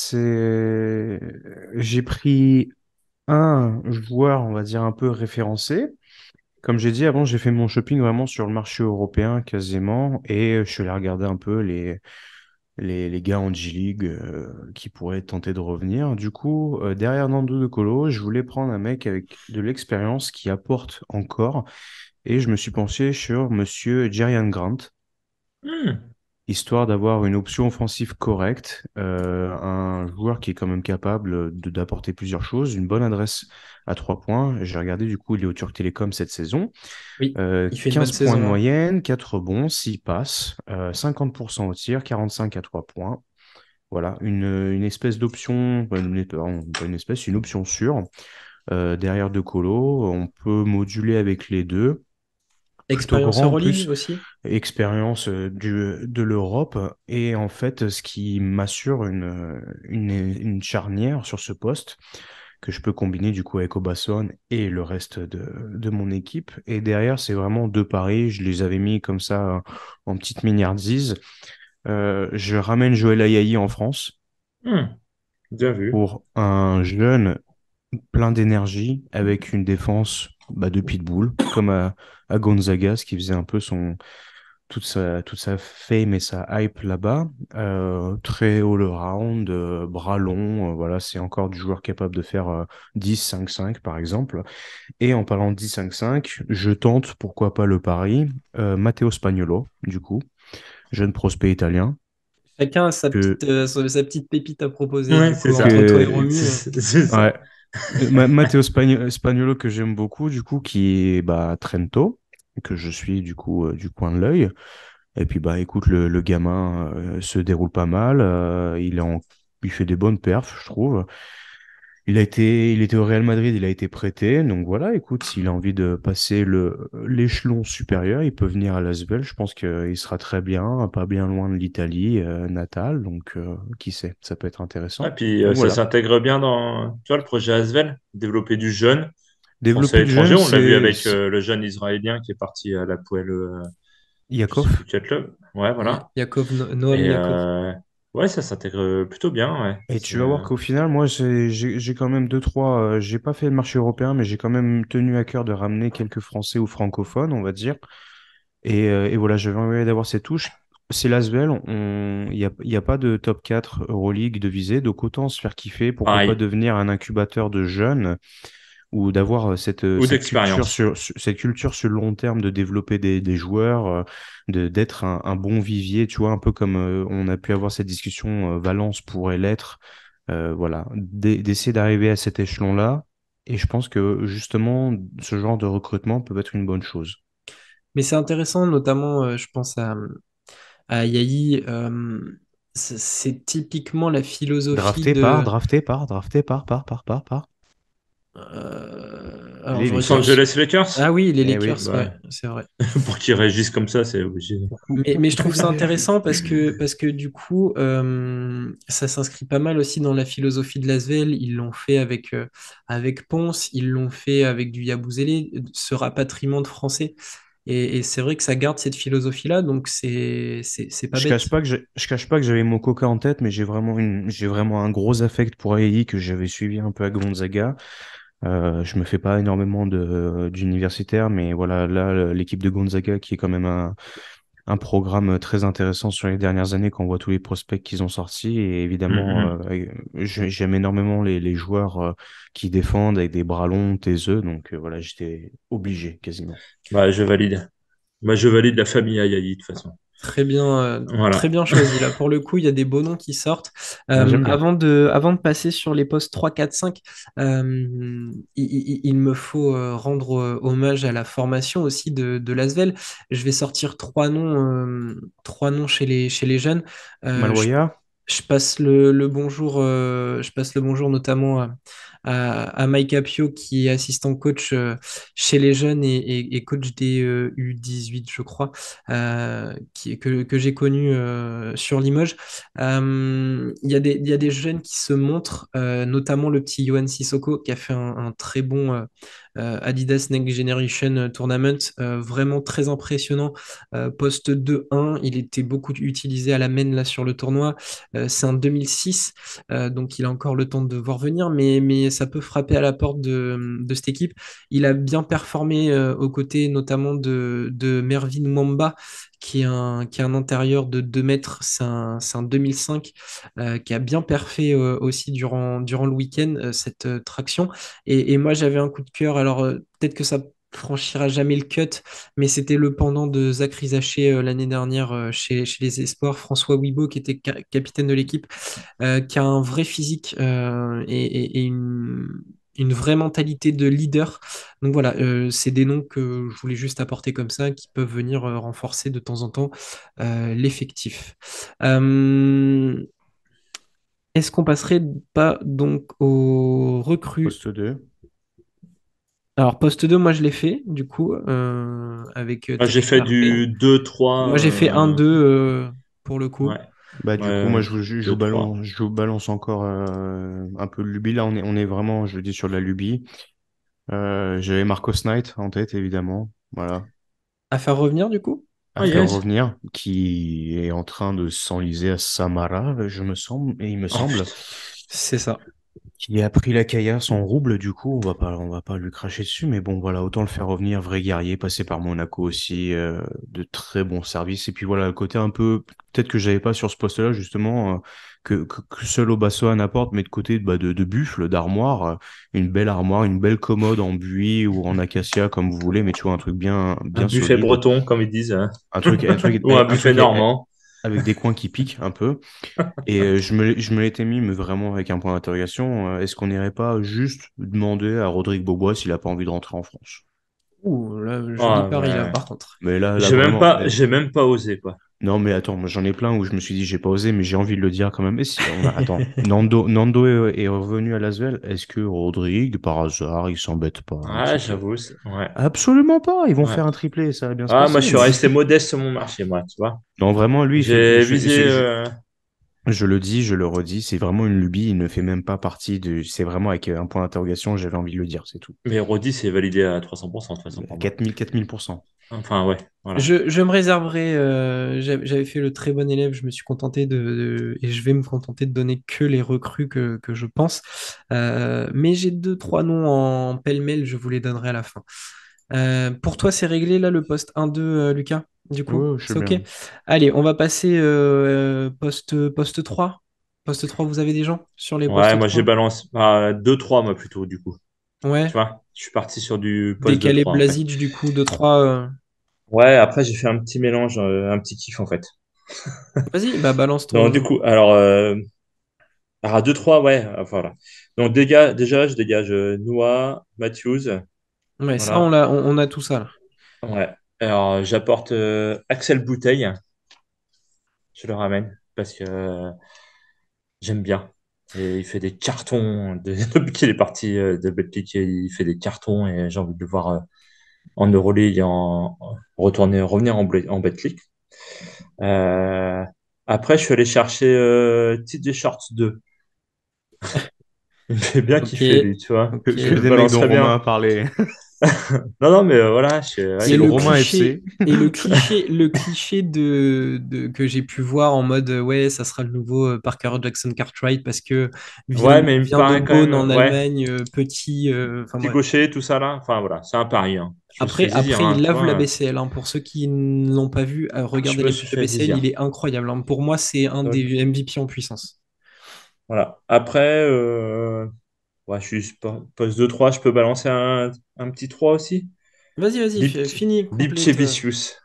j'ai pris un joueur, on va dire, un peu référencé. Comme j'ai dit avant, j'ai fait mon shopping vraiment sur le marché européen quasiment et je suis allé regarder un peu les gars en G-League qui pourraient tenter de revenir. Du coup, derrière Nando De Colo, je voulais prendre un mec avec de l'expérience qui apporte encore et je me suis penché sur monsieur Jerian Grant, Hmm. histoire d'avoir une option offensive correcte, un joueur qui est quand même capable d'apporter plusieurs choses, une bonne adresse à 3 points. J'ai regardé, du coup, il est au Turc Télécom cette saison. Oui, il fait une bonne 15 points de saison, hein. moyenne, 4 rebonds, 6 passes, 50% au tir, 45 à 3 points. Voilà, une espèce d'option, pardon, pas une espèce, une option sûre. Derrière De Colo, on peut moduler avec les deux. Plutôt Expérience grand en Euroleague plus, aussi. expérience de l'Europe. Et en fait, ce qui m'assure une charnière sur ce poste, que je peux combiner du coup avec Obasson et le reste de mon équipe. Et derrière, c'est vraiment deux paris. Je les avais mis comme ça en petite milliardise. Je ramène Joël Ayayi en France Hmm. Bien vu. pour un jeune plein d'énergie avec une défense de pitbull, comme à Gonzaga, ce qui faisait un peu toute sa fame et sa hype là-bas. Très all-around, bras longs, voilà, c'est encore du joueur capable de faire 10-5-5 par exemple. Et en parlant de 10-5-5, je tente, pourquoi pas le pari, Matteo Spagnolo, du coup, jeune prospect italien, Chacun a sa que, sa petite pépite à proposer, Ouais, du c'est coup, ça. entre toi et que, Romu. C'est ça. ouais, Matteo Spagnolo que j'aime beaucoup, du coup, qui est Trento, que je suis du coup du coin de l'œil. Et puis écoute, le gamin se déroule pas mal, il fait des bonnes perfs, je trouve. il était au Real Madrid, il a été prêté. Donc voilà, écoute, s'il a envie de passer l'échelon supérieur, il peut venir à l'Asvel. Je pense qu'il sera très bien, pas bien loin de l'Italie natale. Donc qui sait, ça peut être Ah, intéressant. puis Donc ça voilà. s'intègre bien dans, tu vois, le projet Asvel, développer du jeune français à Développer du l'étranger. jeune, On l'a vu c'est avec le jeune Israélien qui est parti à la Poel, je sais Yakov. plus quel club. Ouais, voilà. Noam Et Yakov. ouais, ça s'intègre plutôt bien, ouais. Et tu vas voir qu'au final, moi, j'ai quand même deux, trois. J'ai pas fait le marché européen, mais j'ai quand même tenu à cœur de ramener quelques Français ou francophones, on va dire. Et voilà, j'avais envie d'avoir ces touches. C'est l'Asvel, il y a pas de top 4 Euroleague de visée, donc autant se faire kiffer. Pourquoi pas Pareil. devenir un incubateur de jeunes ou d'avoir Ou d'expérience. cette culture sur le long terme de développer des joueurs, d'être un bon vivier, tu vois, un peu comme on a pu avoir cette discussion, Valence pourrait l'être, voilà, d'essayer d'arriver à cet échelon-là. Et je pense que justement, ce genre de recrutement peut être une bonne chose. Mais c'est intéressant, notamment, je pense à Yahi. C'est typiquement la philosophie de. Drafté par. Alors, Les j'aurais Los dû. Lakers. Angeles Lakers? Ah oui, les Eh oui. Lakers, Bah, ouais, c'est vrai. pour qu'ils réagissent comme ça, c'est obligé. Mais je trouve ça intéressant parce que du coup, ça s'inscrit pas mal aussi dans la philosophie de l'Asvel. Ils l'ont fait avec Ponce, ils l'ont fait avec du Yabusele, ce rapatriement de Français. Et c'est vrai que ça garde cette philosophie-là, donc c'est pas bête. Je cache pas que j'avais mon Coca en tête, mais j'ai vraiment un gros affect pour AI que j'avais suivi un peu à Gonzaga. Je me fais pas énormément d'universitaires, mais voilà, là, l'équipe de Gonzaga qui est quand même un programme très intéressant sur les dernières années quand on voit tous les prospects qu'ils ont sortis. Et évidemment, Mhm. j'aime énormément les joueurs qui défendent avec des bras longs, taiseux. Donc voilà, j'étais obligé quasiment. Bah, je valide. Bah, je valide la famille Ayayi, de toute façon. Très Voilà. bien choisi. Là, pour le coup, il y a des beaux noms qui sortent. Ah, j'aime bien. Avant de passer sur les postes 3, 4, 5, il me faut rendre hommage à la formation aussi de l'Asvel. Je vais sortir trois noms chez les jeunes. Euh, je, Maloya, je passe le bonjour, je passe le bonjour notamment à Mike Apio, qui est assistant coach chez les jeunes et coach des U18, je crois, que j'ai connu sur Limoges. Il y a des jeunes qui se montrent, notamment le petit Yohan Sissoko, qui a fait un très bon Adidas Next Generation Tournament, vraiment très impressionnant. Poste 2-1, il était beaucoup utilisé à la main là sur le tournoi. C'est un 2006, donc il a encore le temps de voir venir, mais ça peut frapper à la porte de cette équipe. Il a bien performé aux côtés notamment de Mervyn Mwamba, qui est un intérieur de 2 mètres. C'est un 2005 qui a bien perfé aussi durant le week-end, cette traction. Et moi, j'avais un coup de cœur. Alors, peut-être que ça franchira jamais le cut, mais c'était le pendant de Zach Rizaché l'année dernière chez les Espoirs, François Wibo, qui était capitaine de l'équipe, qui a un vrai physique et une vraie mentalité de leader. Donc voilà, c'est des noms que je voulais juste apporter comme ça, qui peuvent venir renforcer de temps en temps l'effectif. Euh, Est-ce qu'on passerait pas donc aux recrues? poste 2. Alors, poste 2 moi je l'ai fait, du coup, avec Ah, j'ai Tariq fait Larpé. du 2-3. Moi j'ai fait un 2 pour le coup. Ouais. Bah, du coup, moi, Ouais, je vous 2-3. balance, je vous balance encore un peu de lubie. Là, on est vraiment, je le dis, sur de la lubie. J'avais Marcos Knight en tête, évidemment. Voilà. À faire revenir, du coup? À Ah, faire yes. revenir, qui est en train de s'enliser à Samara, il me Oh semble. putain. C'est ça. Qui a pris la caillasse en rouble, du coup, on va pas lui cracher dessus, mais bon, voilà, autant le faire revenir, vrai guerrier, passé par Monaco aussi, de très bons services. Et puis voilà, le côté un peu, peut-être que j'avais pas sur ce poste-là, justement, que seul Obassoan apporte, mais de côté de buffle, d'armoire, une belle commode en buis ou en acacia, comme vous voulez, mais tu vois, un truc Un bien buffet solide, breton, comme ils disent, hein. Ou un un buffet truc normand. avec des coins qui piquent un peu. Et je me l'étais mis, mais vraiment avec un point d'interrogation. Est-ce qu'on n'irait pas juste demander à Rodrigue Bobois s'il a pas envie de rentrer en France? Ouh, là, joli Ah, pari là, ouais. par contre. Mais là, vraiment, J'ai même pas osé, quoi. Non, mais attends, moi j'en ai plein où je me suis dit j'ai pas osé, mais j'ai envie de le dire quand même. Et si, attends, Nando est revenu à Lasvel. Est-ce que Rodrigue, par hasard, il s'embête pas un Ouais, petit peu? j'avoue. Ouais. Absolument pas. Ils vont Ouais. faire un triplé, ça va bien se Ah, moi, je passer. suis Mais resté modeste sur mon marché, moi, tu vois. non, vraiment, lui, J'ai visé. je le dis, je le redis, c'est vraiment une lubie. Il ne fait même pas partie de. C'est vraiment avec un point d'interrogation. J'avais envie de le dire, c'est tout. Mais Rodi, c'est validé à 300% de toute façon pour moi. 4000%. Enfin, ouais, voilà. Je me réserverai, j'avais fait le très bon élève, je me suis contenté et je vais me contenter de donner que les recrues que je pense. Mais j'ai deux, trois noms en pêle-mêle, je vous les donnerai à la fin. Pour toi, c'est réglé là, le poste 1-2, Lucas? Du coup, Ouais, je sais c'est OK? bien. Allez, on va passer poste 3. Poste 3, vous avez des gens sur les Ouais, postes moi, j'ai 3? balancé 2-3, moi, plutôt, du coup. Tu Ouais. vois, je suis parti sur du poste Décalé 2-3, en fait. Blazic, du coup, 2-3. Ouais, après, j'ai fait un petit mélange, un petit kiff, en fait. Vas-y, bah balance Donc, du ton. coup, à 2-3, ouais, voilà. Donc, déjà, je dégage Noah, Matthews, Ouais, ça, voilà. on a tout ça là. Ouais. Alors, j'apporte Axel Bouteille, je le ramène, parce que j'aime bien. Et il fait des cartons. Depuis qu'il est parti de Betclic, il fait des cartons et j'ai envie de le voir en Euroleague, revenir en Betclic. Euh, Après, je suis allé chercher TJ Shorts 2. Il me fait bien Ok, kiffer, lui, tu vois. ok. Que Je le des mecs dont balancerai Romain a bien. parlé. Non, non, mais voilà, ouais, Et C'est le le Romain cliché, FC. le cliché que j'ai pu voir en mode ouais, ça sera le nouveau Parker Jackson Cartwright parce que ouais, mais il me vient de paraît quand Bonn même, en ouais, Allemagne, petit, enfin petit bref. gaucher, tout ça là. Enfin, voilà, c'est un pari, hein. Je me suis fait Après, zizir, après, hein, il tu lave la vois. BCL, hein. Pour ceux qui ne l'ont pas vu, Je regardez me les suis matchs de fait BCL, il zizir. est incroyable, hein. Pour moi, c'est un des Donc, MVP en puissance. voilà. Après, ouais, je suis poste de 3, je peux balancer un petit 3 aussi. Vas-y, vas-y, finis, complète. Bipkevicius.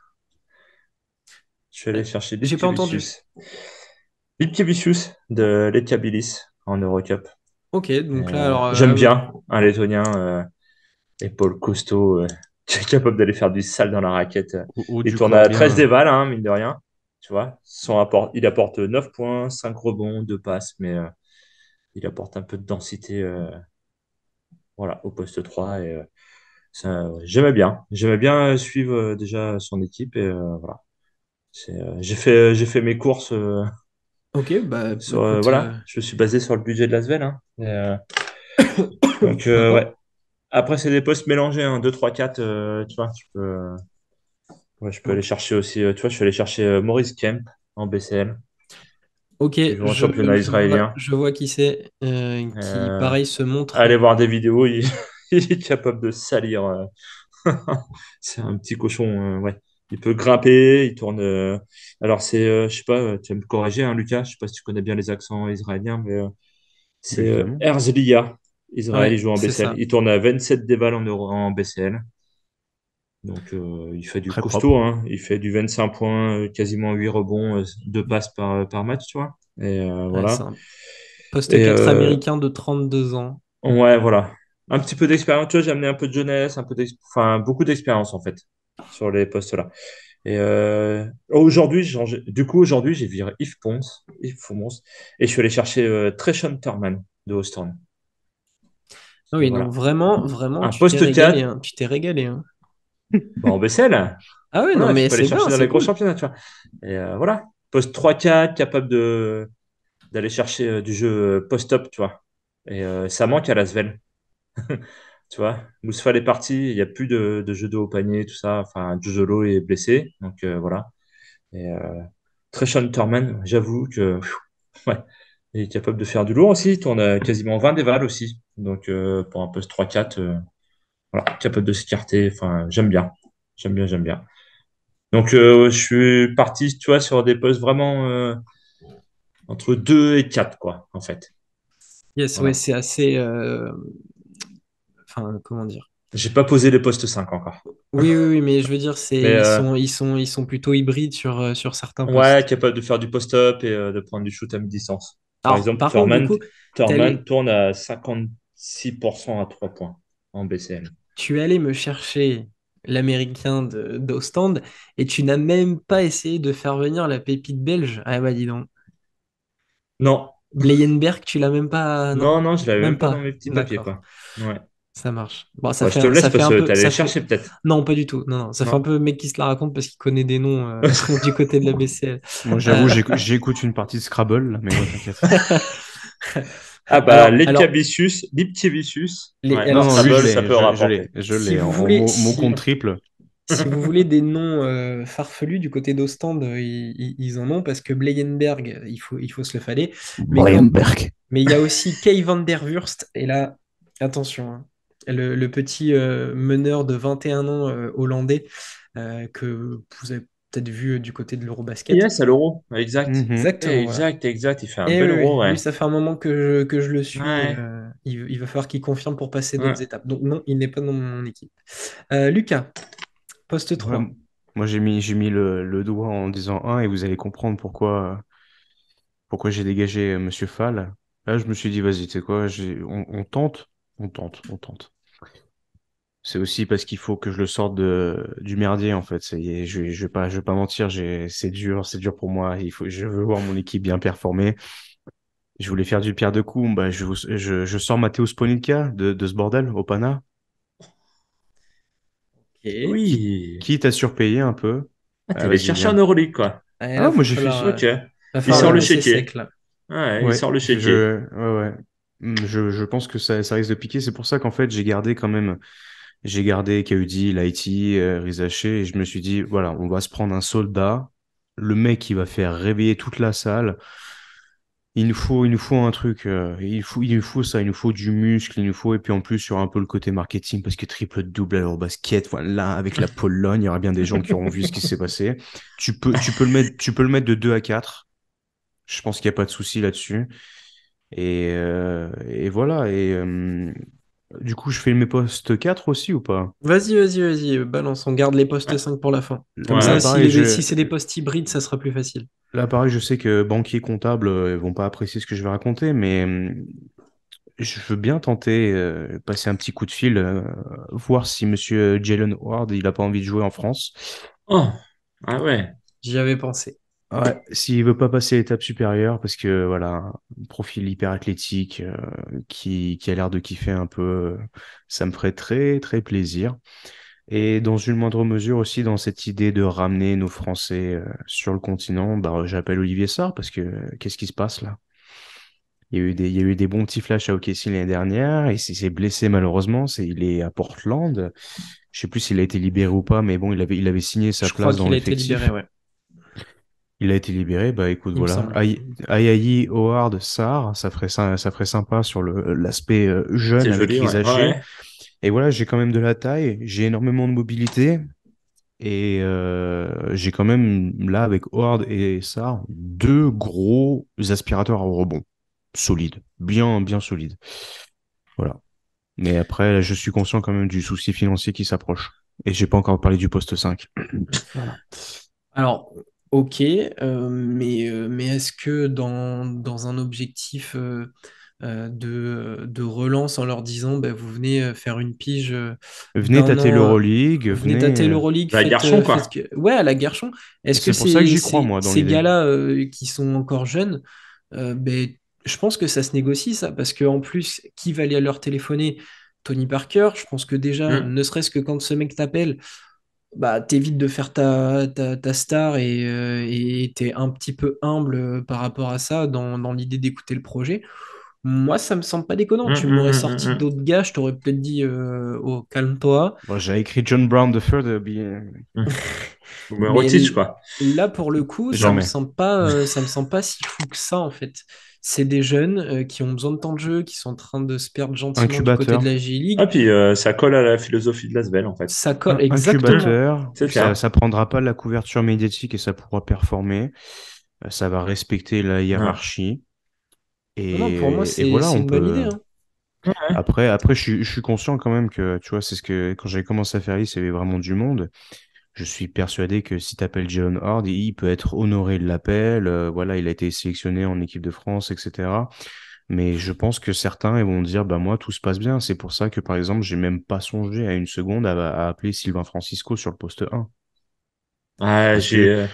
Je suis allé chercher J'ai pas entendu. Bipkevicius. Bipkevicius de Letchabilis en Eurocup. Ok, donc là, alors, J'aime bien un Lettonien, épaule costaud, qui est capable d'aller faire du sale dans la raquette. Haut Il du tourne corps à 13 bien. déval, hein, mine de rien. Tu vois, il apporte 9 points, 5 rebonds, 2 passes, mais il apporte un peu de densité voilà, au poste 3. Et, j'aimais bien. J'aimais bien suivre déjà son équipe. Et voilà. J'ai fait mes courses. ok, bah écoute, Voilà, je me suis basé sur le budget de Lasvel. Hein. Donc, pardon. ouais. Après, c'est des postes mélangés, hein, 2, 3, 4. Tu vois, ouais, je peux aller Ok, chercher aussi. Tu vois, je suis allé chercher Maurice Kemp en BCL, ok, qui joue en championnat israélien. je vois qui c'est, qui Euh, pareil se montre. Allez voir des vidéos, il est capable de salir. C'est un petit cochon, ouais. Il peut grimper, il tourne. Alors, je sais pas, tu vas me corriger, hein, Lucas, je sais pas si tu connais bien les accents israéliens, mais Mais c'est évidemment. Herzliya. Israël, il Ouais, joue en c'est BCL. ça. Il tourne à 27 déballes en BCL. Donc, il fait du Très costaud, propre. hein. Il fait du 25 points, quasiment 8 rebonds, 2 passes par match, tu vois. Et Ouais, c'est voilà. un poste Et 4 américain de 32 ans. ouais, voilà. Un petit peu d'expérience, tu vois, j'ai amené un peu de jeunesse, enfin, beaucoup d'expérience, en fait, sur les postes-là. Et aujourd'hui, aujourd'hui, j'ai viré Yves Pomons, et je suis allé chercher Treshaun Thurman de Houston. Ah Et oui, donc voilà. vraiment, vraiment, Un tu t'es poste régalé, 4, hein. Tu t'es régalé, hein. bah, en BCL. Ah ouais, non, Voilà, tu mais peux aller c'est chercher bien, dans les c'est gros cool. championnats, tu vois. Et voilà. Poste 3-4, capable d'aller chercher du jeu post-up, tu vois. Et ça manque à l'Asvel. Tu vois, Mousfal est parti, il n'y a plus de jeu de haut panier, tout ça. Enfin, Jojolo est blessé. Donc voilà. Et Treshaun Thurman, j'avoue que ouais, il est capable de faire du lourd aussi. Il tourne à quasiment 20 déval aussi. Donc pour un poste 3-4, voilà, capable de s'écarter. Enfin, j'aime bien. J'aime bien, j'aime bien. Donc je suis parti, tu vois, sur des postes vraiment entre 2 et 4 quoi, en fait. Yes, ouais, Voilà. c'est assez. Enfin, comment dire? J'ai pas posé les postes 5 encore. Oui, oui, oui, mais je veux dire, Mais ils sont plutôt hybrides sur certains ouais, postes. capable de faire du post-up et de prendre du shoot à mi-distance. Par Alors, exemple, par contre, du coup, Thurman tourne à 56% à 3 points en BCL. tu es allé me chercher. l'Américain d'Ostende, et tu n'as même pas essayé de faire venir la pépite belge. Ah bah dis donc. Non, Bleyenberg, tu l'as même pas, non? non, non, je l'avais Même même pas dans pas. mes petits papiers, D'accord, quoi. Ouais. ça marche. Bon, Bah, je te le ça laisse fait parce un que peu, t'allais ça le fait. chercher peut-être. Non, pas du tout. Non, non, ça fait un Non. peu mec qui se la raconte parce qu'il connaît des noms du côté de la BCL. Moi, j'avoue, Euh, j'écoute une partie de Scrabble, là, mais ouais, t'inquiète. Ah bah, Lipkevicius. Ouais, Non, non, lui, Scrabble, ça peut rapporter. je si l'ai vous en voulez, mot compte triple. si vous voulez des noms farfelus du côté d'Ostende, ils en ont parce que Bleyenberg, il faut se le faller. Mais quand, Bloemberg. mais il y a aussi Kay van der Wurst. Et là, attention, hein, le petit meneur de 21 ans hollandais que vous avez peut-être vu du côté de l'Eurobasket. Yes, à l'euro. Exact. Mhm. Exactement, voilà. Exact. Il fait un Et bel oui, euro, oui, lui, ouais. ça fait un moment que je le suis. Ouais. Il va falloir qu'il confirme pour passer d'autres Ouais. étapes. Donc non, il n'est pas dans mon équipe. Lucas, poste Ouais, 3. moi, j'ai mis le doigt en disant un et vous allez comprendre pourquoi j'ai dégagé Monsieur Fall. Là, je me suis dit, vas-y, tu sais quoi, on tente, on tente. C'est aussi parce qu'il faut que je le sorte du merdier, en fait. Je vais pas mentir, c'est dur pour moi. Je veux voir mon équipe bien performer. Je voulais faire du Pierre de Coups. Bah, je sors Mateusz Polinka de ce bordel, au Pana, Ok. qui, Oui. quitte à surpayer un peu. Ah, Ah, t'allais vas-y, chercher en viens. Euroleague, quoi. Et là, Ah, moi, j'ai fait. Ok. va Il falloir sort le le passer chéquier. sec là. Ouais, il Ouais, sort le chéquier. ouais, ouais. Je pense que ça risque de piquer. C'est pour ça qu'en fait, j'ai gardé quand même. J'ai gardé KUD, Lighty, Rizaché, et je me suis dit, voilà, on va se prendre un soldat, le mec qui va faire réveiller toute la salle. Il nous faut un truc, il nous faut ça, il nous faut du muscle, il nous faut, et puis en plus, sur un peu le côté marketing, parce que triple-double à l'Eurobasket, voilà, avec la Pologne, il y aura bien des gens qui auront vu ce qui s'est passé. Tu peux le mettre de 2 à 4. Je pense qu'il n'y a pas de souci là-dessus. Et voilà. Du coup, je fais mes postes 4 aussi ou pas? Vas-y, balance. On garde les postes 5 pour la fin. Comme Là, ça, Ouais. pareil, si c'est des postes hybrides, ça sera plus facile. je sais que banquiers comptables ils vont pas apprécier ce que je vais raconter, mais je veux bien tenter, passer un petit coup de fil, voir si Monsieur Jalen Ward, il a pas envie de jouer en France. Oh. Ah ouais. J'y avais pensé. Ouais, s'il veut pas passer l'étape supérieure, parce que voilà, un profil hyper athlétique, qui a l'air de kiffer un peu, ça me ferait très très plaisir. Et dans une moindre mesure aussi, dans cette idée de ramener nos Français sur le continent, bah, j'appelle Olivier Sarr parce que qu'est-ce qui se passe là? Il y a eu des bons petits flashs à OKC l'année dernière. Il s'est blessé malheureusement. Il est à Portland. Je sais plus s'il a été libéré ou pas, mais bon, il avait signé sa Je crois place dans qu'il a été libéré, l'effectif. ouais. Il a été libéré. Bah écoute, Il me voilà. semble. Ayayi, Howard, Sarr, ça ferait sympa sur l'aspect jeune C'est avec joli, ouais. Rizaché. Ouais. Et voilà, j'ai quand même de la taille, j'ai énormément de mobilité. Et j'ai quand même, là, avec Howard et Sarr, deux gros aspirateurs à rebond. Solides. Bien solides. Voilà. Mais après, je suis conscient quand même du souci financier qui s'approche. Et j'ai pas encore parlé du poste 5. Voilà. Alors, ok, mais est-ce que dans un objectif de relance en leur disant, bah, vous venez faire une pige Venez d'un tâter an, l'Euroleague, vous venez venez. tâter l'Euroleague, La Garchon, faites quoi. ouais, à la Garchon. Est-ce que C'est pour ça que j'y crois, moi, dans ces l'idée. gars-là qui sont encore jeunes, ben, je pense que ça se négocie, ça, parce qu'en plus, qui va aller leur téléphoner? Tony Parker, je pense que déjà, Hmm. ne serait-ce que quand ce mec t'appelle, bah, t'évites de faire ta star et t'es un petit peu humble par rapport à ça dans l'idée d'écouter le projet. Moi, ça me semble pas déconnant. Tu m'aurais sorti Hmm. d'autres gars, je t'aurais peut-être dit oh, calme-toi. Bon, j'ai écrit John Brown de Third, Hmm. Ou me Mais retige, quoi. là, pour le coup, jamais. ça me semble pas si fou que ça, en fait. C'est des jeunes qui ont besoin de temps de jeu, qui sont en train de se perdre gentiment du côté de Incubateur. la Ah, G-League. puis ça colle à la philosophie de Lasvel, en fait. Ça colle Hmm. exactement. Incubateur. C'est clair. Ça prendra pas la couverture médiatique et ça pourra performer. Ça va respecter la Ouais. hiérarchie. Non, non, pour moi, Et voilà, c'est on une bonne idée, peut. hein. Après, je suis conscient quand même que, tu vois, c'est ce que, quand j'avais commencé à faire liste, il y avait vraiment du monde. Je suis persuadé que si tu appelles Jalen Hard, il peut être honoré de l'appel. Voilà, il a été sélectionné en équipe de France, etc. Mais je pense que certains ils vont dire, bah moi, tout se passe bien. C'est pour ça que, par exemple, j'ai même pas songé à une seconde à appeler Sylvain Francisco sur le poste 1. Ah, Parce que,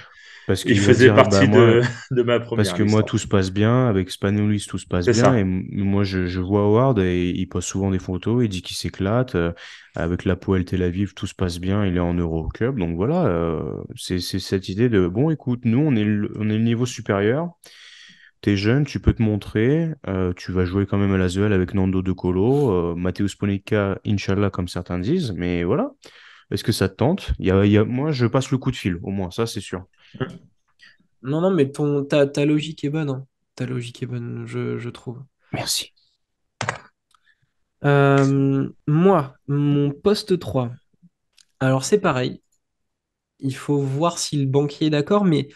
parce il qu'il va faisait dire, bah partie moi, de ma parce première que moi, liste, en tout fait. se passe bien. Avec Spanoulis, tout se passe C'est bien. Et ça. moi, je vois Howard et il poste souvent des photos. Il dit qu'il s'éclate. Avec la Poel Tel Aviv, tout se passe bien. Il est en Euroclub. Donc voilà, c'est cette idée de, bon, écoute, nous, on est le niveau supérieur. T'es jeune, tu peux te montrer. Tu vas jouer quand même à l'ASVEL avec Nando De Colo. Matteo Sponica, Inch'Allah, comme certains disent. Mais voilà. Est-ce que ça te tente? Moi, je passe le coup de fil, au moins, ça, c'est sûr. Non, non, mais ta logique est bonne, hein. Ta logique est bonne, je trouve. Merci. Moi, mon poste 3. Alors, c'est pareil. Il faut voir si le banquier est d'accord, mais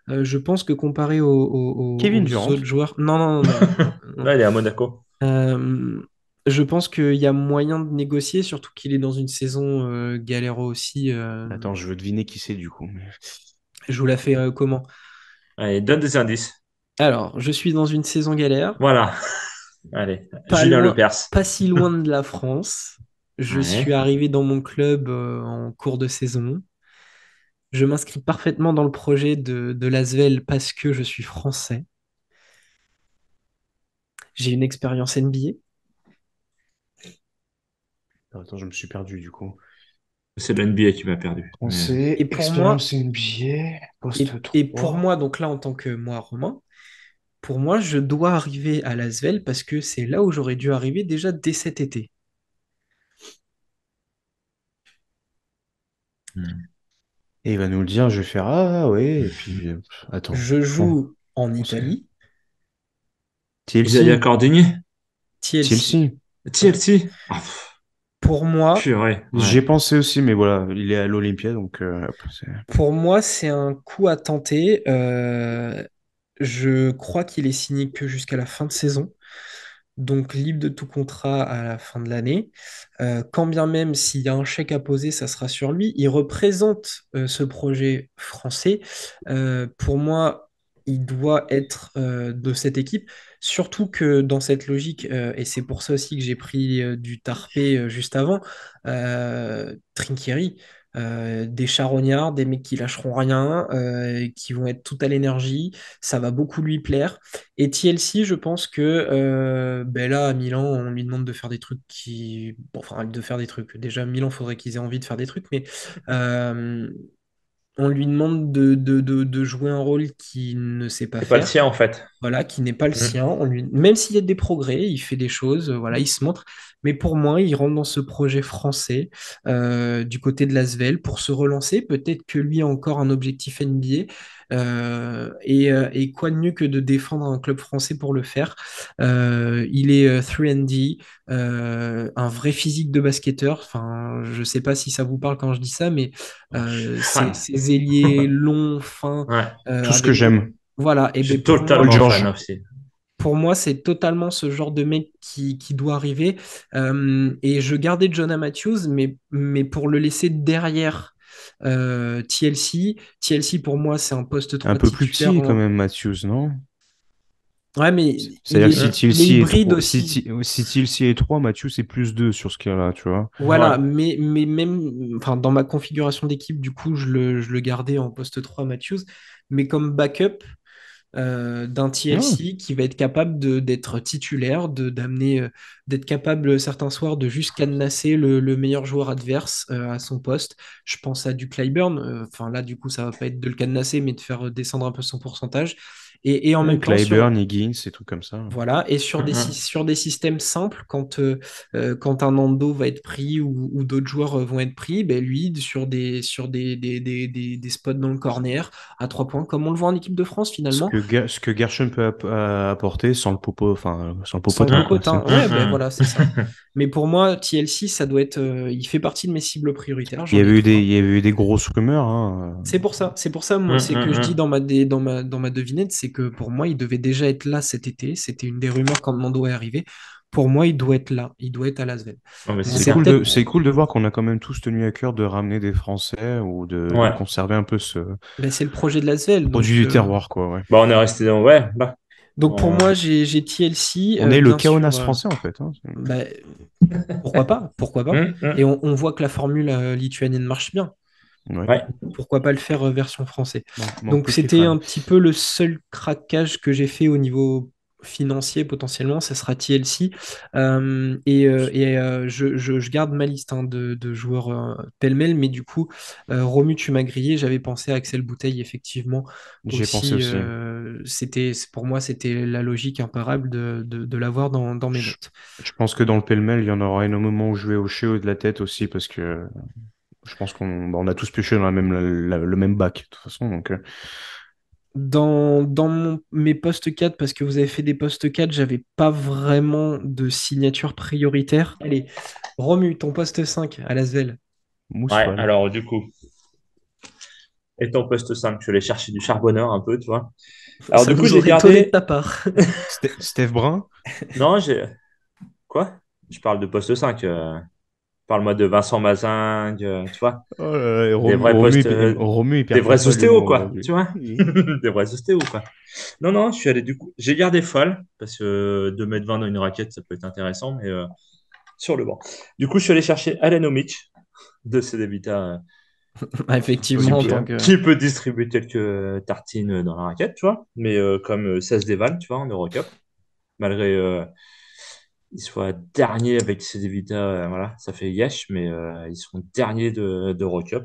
je pense que comparé Kevin aux Durant. autres joueurs. Non, non, non, non, non. Là, il est à Monaco. Euh, je pense qu'il y a moyen de négocier, surtout qu'il est dans une saison galère aussi. Attends, je veux deviner qui c'est du coup. Je vous la fais comment? Allez, donne des indices. Alors, je suis dans une saison galère, Voilà. Allez, pas Julien loin, Lepers. pas si loin de la France. Je suis Ouais. arrivé dans mon club en cours de saison. Je m'inscris parfaitement dans le projet de l'Asvel parce que je suis français. J'ai une expérience NBA. Attends, je me suis perdu du coup. C'est l'NBA qui m'a perdu. Mais Français, Et pour moi, expérience NBA, poste et pour 3. moi, donc là, en tant que moi, Romain, pour moi, je dois arriver à l'Asvel parce que c'est là où j'aurais dû arriver déjà dès cet été. hmm. Et il va nous le dire, je vais faire ah ouais, et puis attends. Je Fran- joue en Français. Italie, Isaiah TLC. Cordigny? TLC. TLC. TLC? Ah, Pour moi, purée, J'ai ouais. pensé aussi, mais voilà, il est à l'Olympia, donc hop, pour moi, c'est un coup à tenter. Je crois qu'il est signé que jusqu'à la fin de saison, donc libre de tout contrat à la fin de l'année. Quand bien même s'il y a un chèque à poser, ça sera sur lui. Il représente ce projet français. Pour moi, il doit être de cette équipe, surtout que dans cette logique, et c'est pour ça aussi que j'ai pris du Tarpé juste avant, Trinkieri. Des charognards, des mecs qui lâcheront rien, qui vont être tout à l'énergie, ça va beaucoup lui plaire. Et TLC, je pense que ben là, à Milan, on lui demande de faire des trucs qui. Bon, enfin, de faire des trucs. Déjà, à Milan, il faudrait qu'ils aient envie de faire des trucs, mais euh, on lui demande de jouer un rôle qu'il ne sait pas C'est pas le faire. sien, en fait. Voilà, qui n'est pas le Hmm. sien. Même s'il y a des progrès, il fait des choses, voilà, il se montre. Mais pour moi, il rentre dans ce projet français du côté de l'Asvel pour se relancer. Peut-être que lui a encore un objectif NBA. Et quoi de mieux que de défendre un club français pour le faire. Il est 3D, un vrai physique de basketteur. Enfin, je sais pas si ça vous parle quand je dis ça, mais Je suis fan. ses ailiers longs, fins, Ouais. tout ce que avec j'aime. voilà, et Je ben suis totalement fan George. aussi. pour moi, c'est totalement ce genre de mec qui doit arriver. Et je gardais Jonah Matthews, mais pour le laisser derrière TLC. TLC, pour moi, c'est un poste Un 3 peu plus titulaire. petit quand même, Matthews, non? Ouais, mais C'est-à-dire que si il est TLC est hybride 3, aussi. Si TLC est 3, Matthews c'est plus 2 sur ce cas-là, tu vois. Voilà, Ouais. mais même enfin, dans ma configuration d'équipe, du coup, je le gardais en poste 3 Matthews. Mais comme backup, d'un Ouais. TLC qui va être capable d'être titulaire, d'amener, d'être capable certains soirs de juste cadenasser le meilleur joueur adverse à son poste. Je pense à du Clyburn. Enfin là, du coup, ça va pas être de le cadenasser, mais de faire descendre un peu son pourcentage. Et en Ouais, même temps, sur, Clyburn, Higgins, et trucs comme ça. voilà, et Hmm. sur des systèmes simples, quand un Nando va être pris ou d'autres joueurs vont être pris, ben lui, sur des spots dans le corner, à 3 points, comme on le voit en équipe de France finalement, Ce que Gershon peut apporter sans le popo, enfin, sans le sans le popotin, quoi. popotin. Ouais, ben voilà, c'est ça. Mais pour moi, TLC, ça doit être, il fait partie de mes cibles prioritaires, j'en ai Il trois. y avait eu des grosses rumeurs, hein. C'est pour ça, moi, c'est que je dis dans ma devinette, c'est que pour moi, il devait déjà être là cet été. C'était une des rumeurs quand Mando est arrivé. Pour moi, il doit être là. Il doit être à Lasvel. Non, mais Donc c'est clair. C'est cool de voir qu'on a quand même tous tenu à cœur de ramener des Français ou de Ouais. conserver un peu ce ben, c'est le projet de Lasvel. produit Donc, du terroir, quoi, ouais. Bah, on est resté dans. Ouais, bah. Donc pour En- moi, j'ai TLC, On est le bien Kaunas sûr. français, en fait, hein. Bah, pourquoi pas? Pourquoi pas? Et hum. on voit que la formule lituanienne marche bien. Ouais. Ouais. Pourquoi pas le faire version français? Manque Donc plus qu'il c'était fallait. un petit peu le seul craquage que j'ai fait au niveau financier potentiellement, ça sera TLC. Je garde ma liste de joueurs pêle-mêle, mais du coup, Romu, tu m'as grillé, j'avais pensé à Axel Bouteille, effectivement, J'ai pensé aussi. aussi. Pour moi, c'était la logique imparable de l'avoir dans mes Je, notes. je pense que dans le pêle-mêle, il y en aura énormément où je vais hocher au de la tête aussi, parce que je pense qu'on a tous pioché dans le même bac, de toute façon. Donc, Mes postes 4, parce que vous avez fait des postes 4, j'avais pas vraiment de signature prioritaire. Allez, Romu, ton poste 5 à Lasvel. Ouais, Mousseval. alors du coup, étant poste 5, je vais aller chercher du charbonneur un peu, tu vois. Alors Ça du coup, nous j'ai aurait étonné de gardé. ta part. Steve Brun? Non, j'ai. Quoi? Je parle de poste 5. Parle-moi de Vincent Mazingue, tu vois. Oh là là, Des vrais Romu, postes. Romu, il Des perd pas de vrais balle ostéos, d'humour quoi, aujourd'hui. tu vois. Oui. Des vrais ostéos, quoi. Non, non, je suis allé du coup. J'ai gardé Fall, parce que 2,20 m dans une raquette, ça peut être intéressant, mais sur le banc. Du coup, je suis allé chercher Alan Omic de Cedevita, Ah, effectivement, en tant Super. que. qui peut distribuer quelques tartines dans la raquette, tu vois, mais comme 16 déval, tu vois, en Eurocup, malgré ils soient derniers avec Cedevita, voilà, ça fait yesh, mais ils sont derniers d'Eurocup.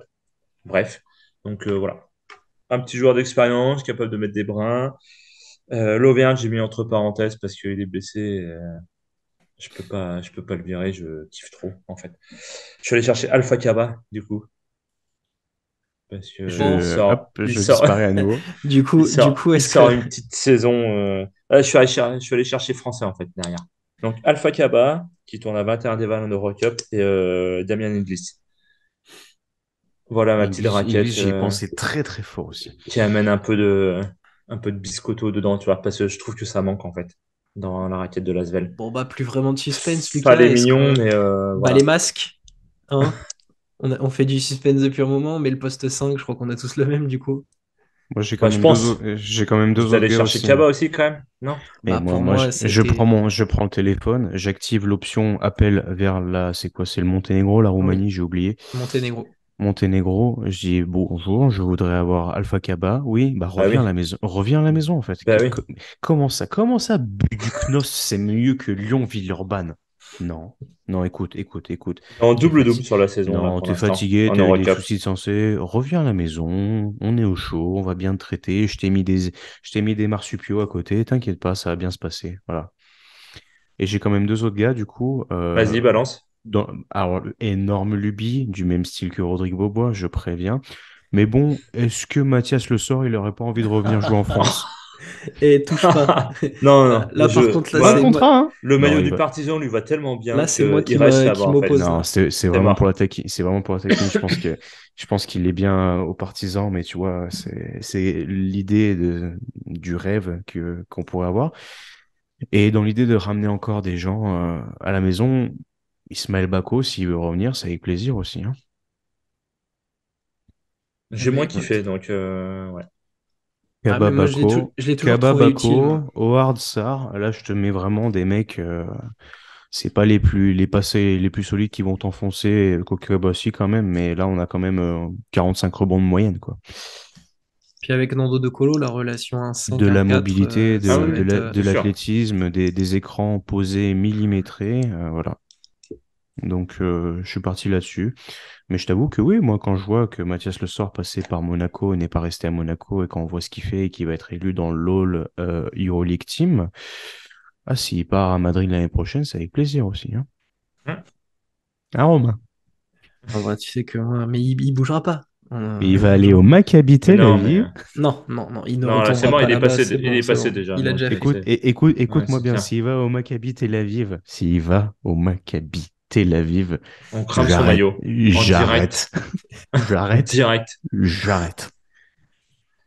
Bref, donc voilà. Un petit joueur d'expérience, capable de mettre des brins. L'Auvergne, j'ai mis entre parenthèses parce qu'il est blessé. Je peux pas le virer, je kiffe trop, en fait. Je suis allé chercher Alpha Kaba, du coup, parce que Hop, il je sort, disparais à nouveau. Du coup, il est-ce que. sort une petite saison. Je suis allé chercher français, en fait, derrière. Donc, Alpha Kaba, qui tourne à 21 déval en Eurocup, et Damien Inglis. Voilà ma petite English, raquette j'y ai pensé très très fort aussi. qui amène un peu de biscotto dedans, tu vois, parce que je trouve que ça manque, en fait, dans la raquette de Lasvel. Bon, bah, plus vraiment de suspense, Fallait Lucas. Est-ce mignon, qu'on. mais Bah, voilà. les masques, hein? On fait du suspense depuis un moment, mais le poste 5, je crois qu'on a tous le même, du coup. Moi, Bah, je pense. j'ai quand même Vous deux êtes autres allé gars chercher aussi. Kaba aussi, quand même? Non? Mais Bah, pour moi, moi, c'était je prends le téléphone, j'active l'option appel vers c'est quoi? C'est le Monténégro, la oui, Roumanie, j'ai oublié. Monténégro. Monténégro, je dis bonjour, je voudrais avoir Alpha Kaba. Oui, bah Bah oui. reviens à la maison en fait. Bah oui. Comment ça, Buduknos, c'est mieux que Lyon-Villeurbanne? Non, non, écoute. En T'es double-double fatigué. sur la saison, là, Non, pour t'es l'instant, fatigué, en t'as eu des Eurocup. soucis de santé. Reviens à la maison, on est au chaud, on va bien te traiter. Je t'ai mis des marsupiaux à côté. T'inquiète pas, ça va bien se passer. Voilà. Et j'ai quand même deux autres gars, du coup. Vas-y, balance. Alors, énorme lubie, du même style que Rodrigue Beaubois, je préviens. Mais bon, est-ce que Mathias Le Sort, il aurait pas envie de revenir jouer en France? Et touche pas. Non, Là, non. là, par contre, Pas le contrat, hein? Le Non, maillot il du va. partisan lui va tellement là, bien c'est moi qu'il reste qui là-bas, en fait. m'oppose Non, là. c'est C'est vraiment pour mort. la taquine. C'est vraiment pour la taquine. Je pense qu'il est bien aux partisans, mais tu vois, c'est l'idée du rêve qu'on pourrait avoir. Et dans l'idée de ramener encore des gens à la maison, Ismaël Bako, s'il veut revenir, c'est avec plaisir aussi, hein. Eh J'ai ben, moins écoute. kiffé, donc ouais. Ah, mais moi, je l'ai toujours trouvé utile, moi. Kababako, Howard Sarr. Là, je te mets vraiment des mecs. C'est pas les passés les plus solides qui vont t'enfoncer. Kokeba aussi quand même, mais là, on a quand même 45 rebonds de moyenne, quoi. Puis avec Nando De Colo, la relation un De 5 un la 4 mobilité, ça va être. de C'est sûr. l'athlétisme, des écrans posés millimétrés, voilà. Donc, je suis parti là-dessus. Mais je t'avoue que oui, moi, quand je vois que Mathias Le Sort passé par Monaco n'est pas resté à Monaco et quand on voit ce qu'il fait et qu'il va être élu dans l'All EuroLeague Team, ah, s'il part à Madrid l'année prochaine, c'est avec plaisir aussi, hein. Hein. À Rome. En vrai, tu sais que. Mais il bougera pas. Et il Il va aller bougera au pas. Maccabi Mais Tel non, mais Aviv. Non, il ne non, là, c'est retournera bon, pas là-bas. C'est il bon, est c'est passé bon. déjà. Il a Donc, déjà fait. ouais, Écoute-moi c'est bien, bien. s'il va au Maccabi Tel Aviv, s'il va au Maccabi Tel Aviv, On crame son j'arrête, maillot en direct. j'arrête, En j'arrête, direct. j'arrête.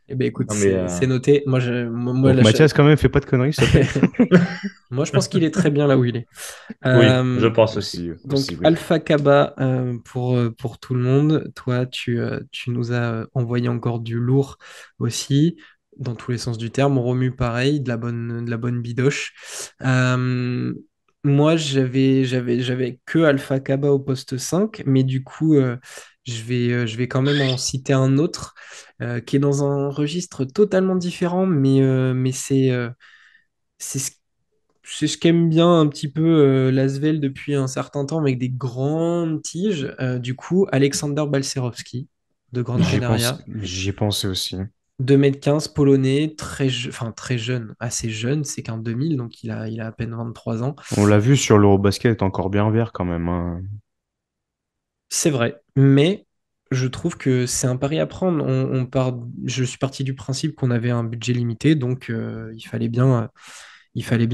Eh ben écoute, Non, mais c'est noté. Donc Mathias, quand même, fais pas de conneries, s'il te plaît. moi, je pense qu'il est très bien là où il est. oui, je Euh, pense aussi. donc, Oui. Alpha Kaba pour tout le monde. Toi, tu nous as envoyé encore du lourd aussi. dans tous les sens du terme. Romu, pareil, de la bonne bidoche. Euh, Moi, j'avais que Alpha Kaba au poste 5, mais du coup, je vais quand même en citer un autre qui est dans un registre totalement différent, mais c'est ce c'est ce qu'aime bien un petit peu l'Asvel depuis un certain temps, avec des grandes tiges. Du coup, Alexander Balcerowski de Grande Canaria, J'y ai pensé aussi. 2,15 m, polonais, enfin, très jeune, assez jeune, c'est qu'un 2000, donc il a à peine 23 ans. On l'a vu sur l'Eurobasket, encore bien vert quand même, hein. C'est vrai, mais je trouve que c'est un pari à prendre. Je suis parti du principe qu'on avait un budget limité, donc il fallait bien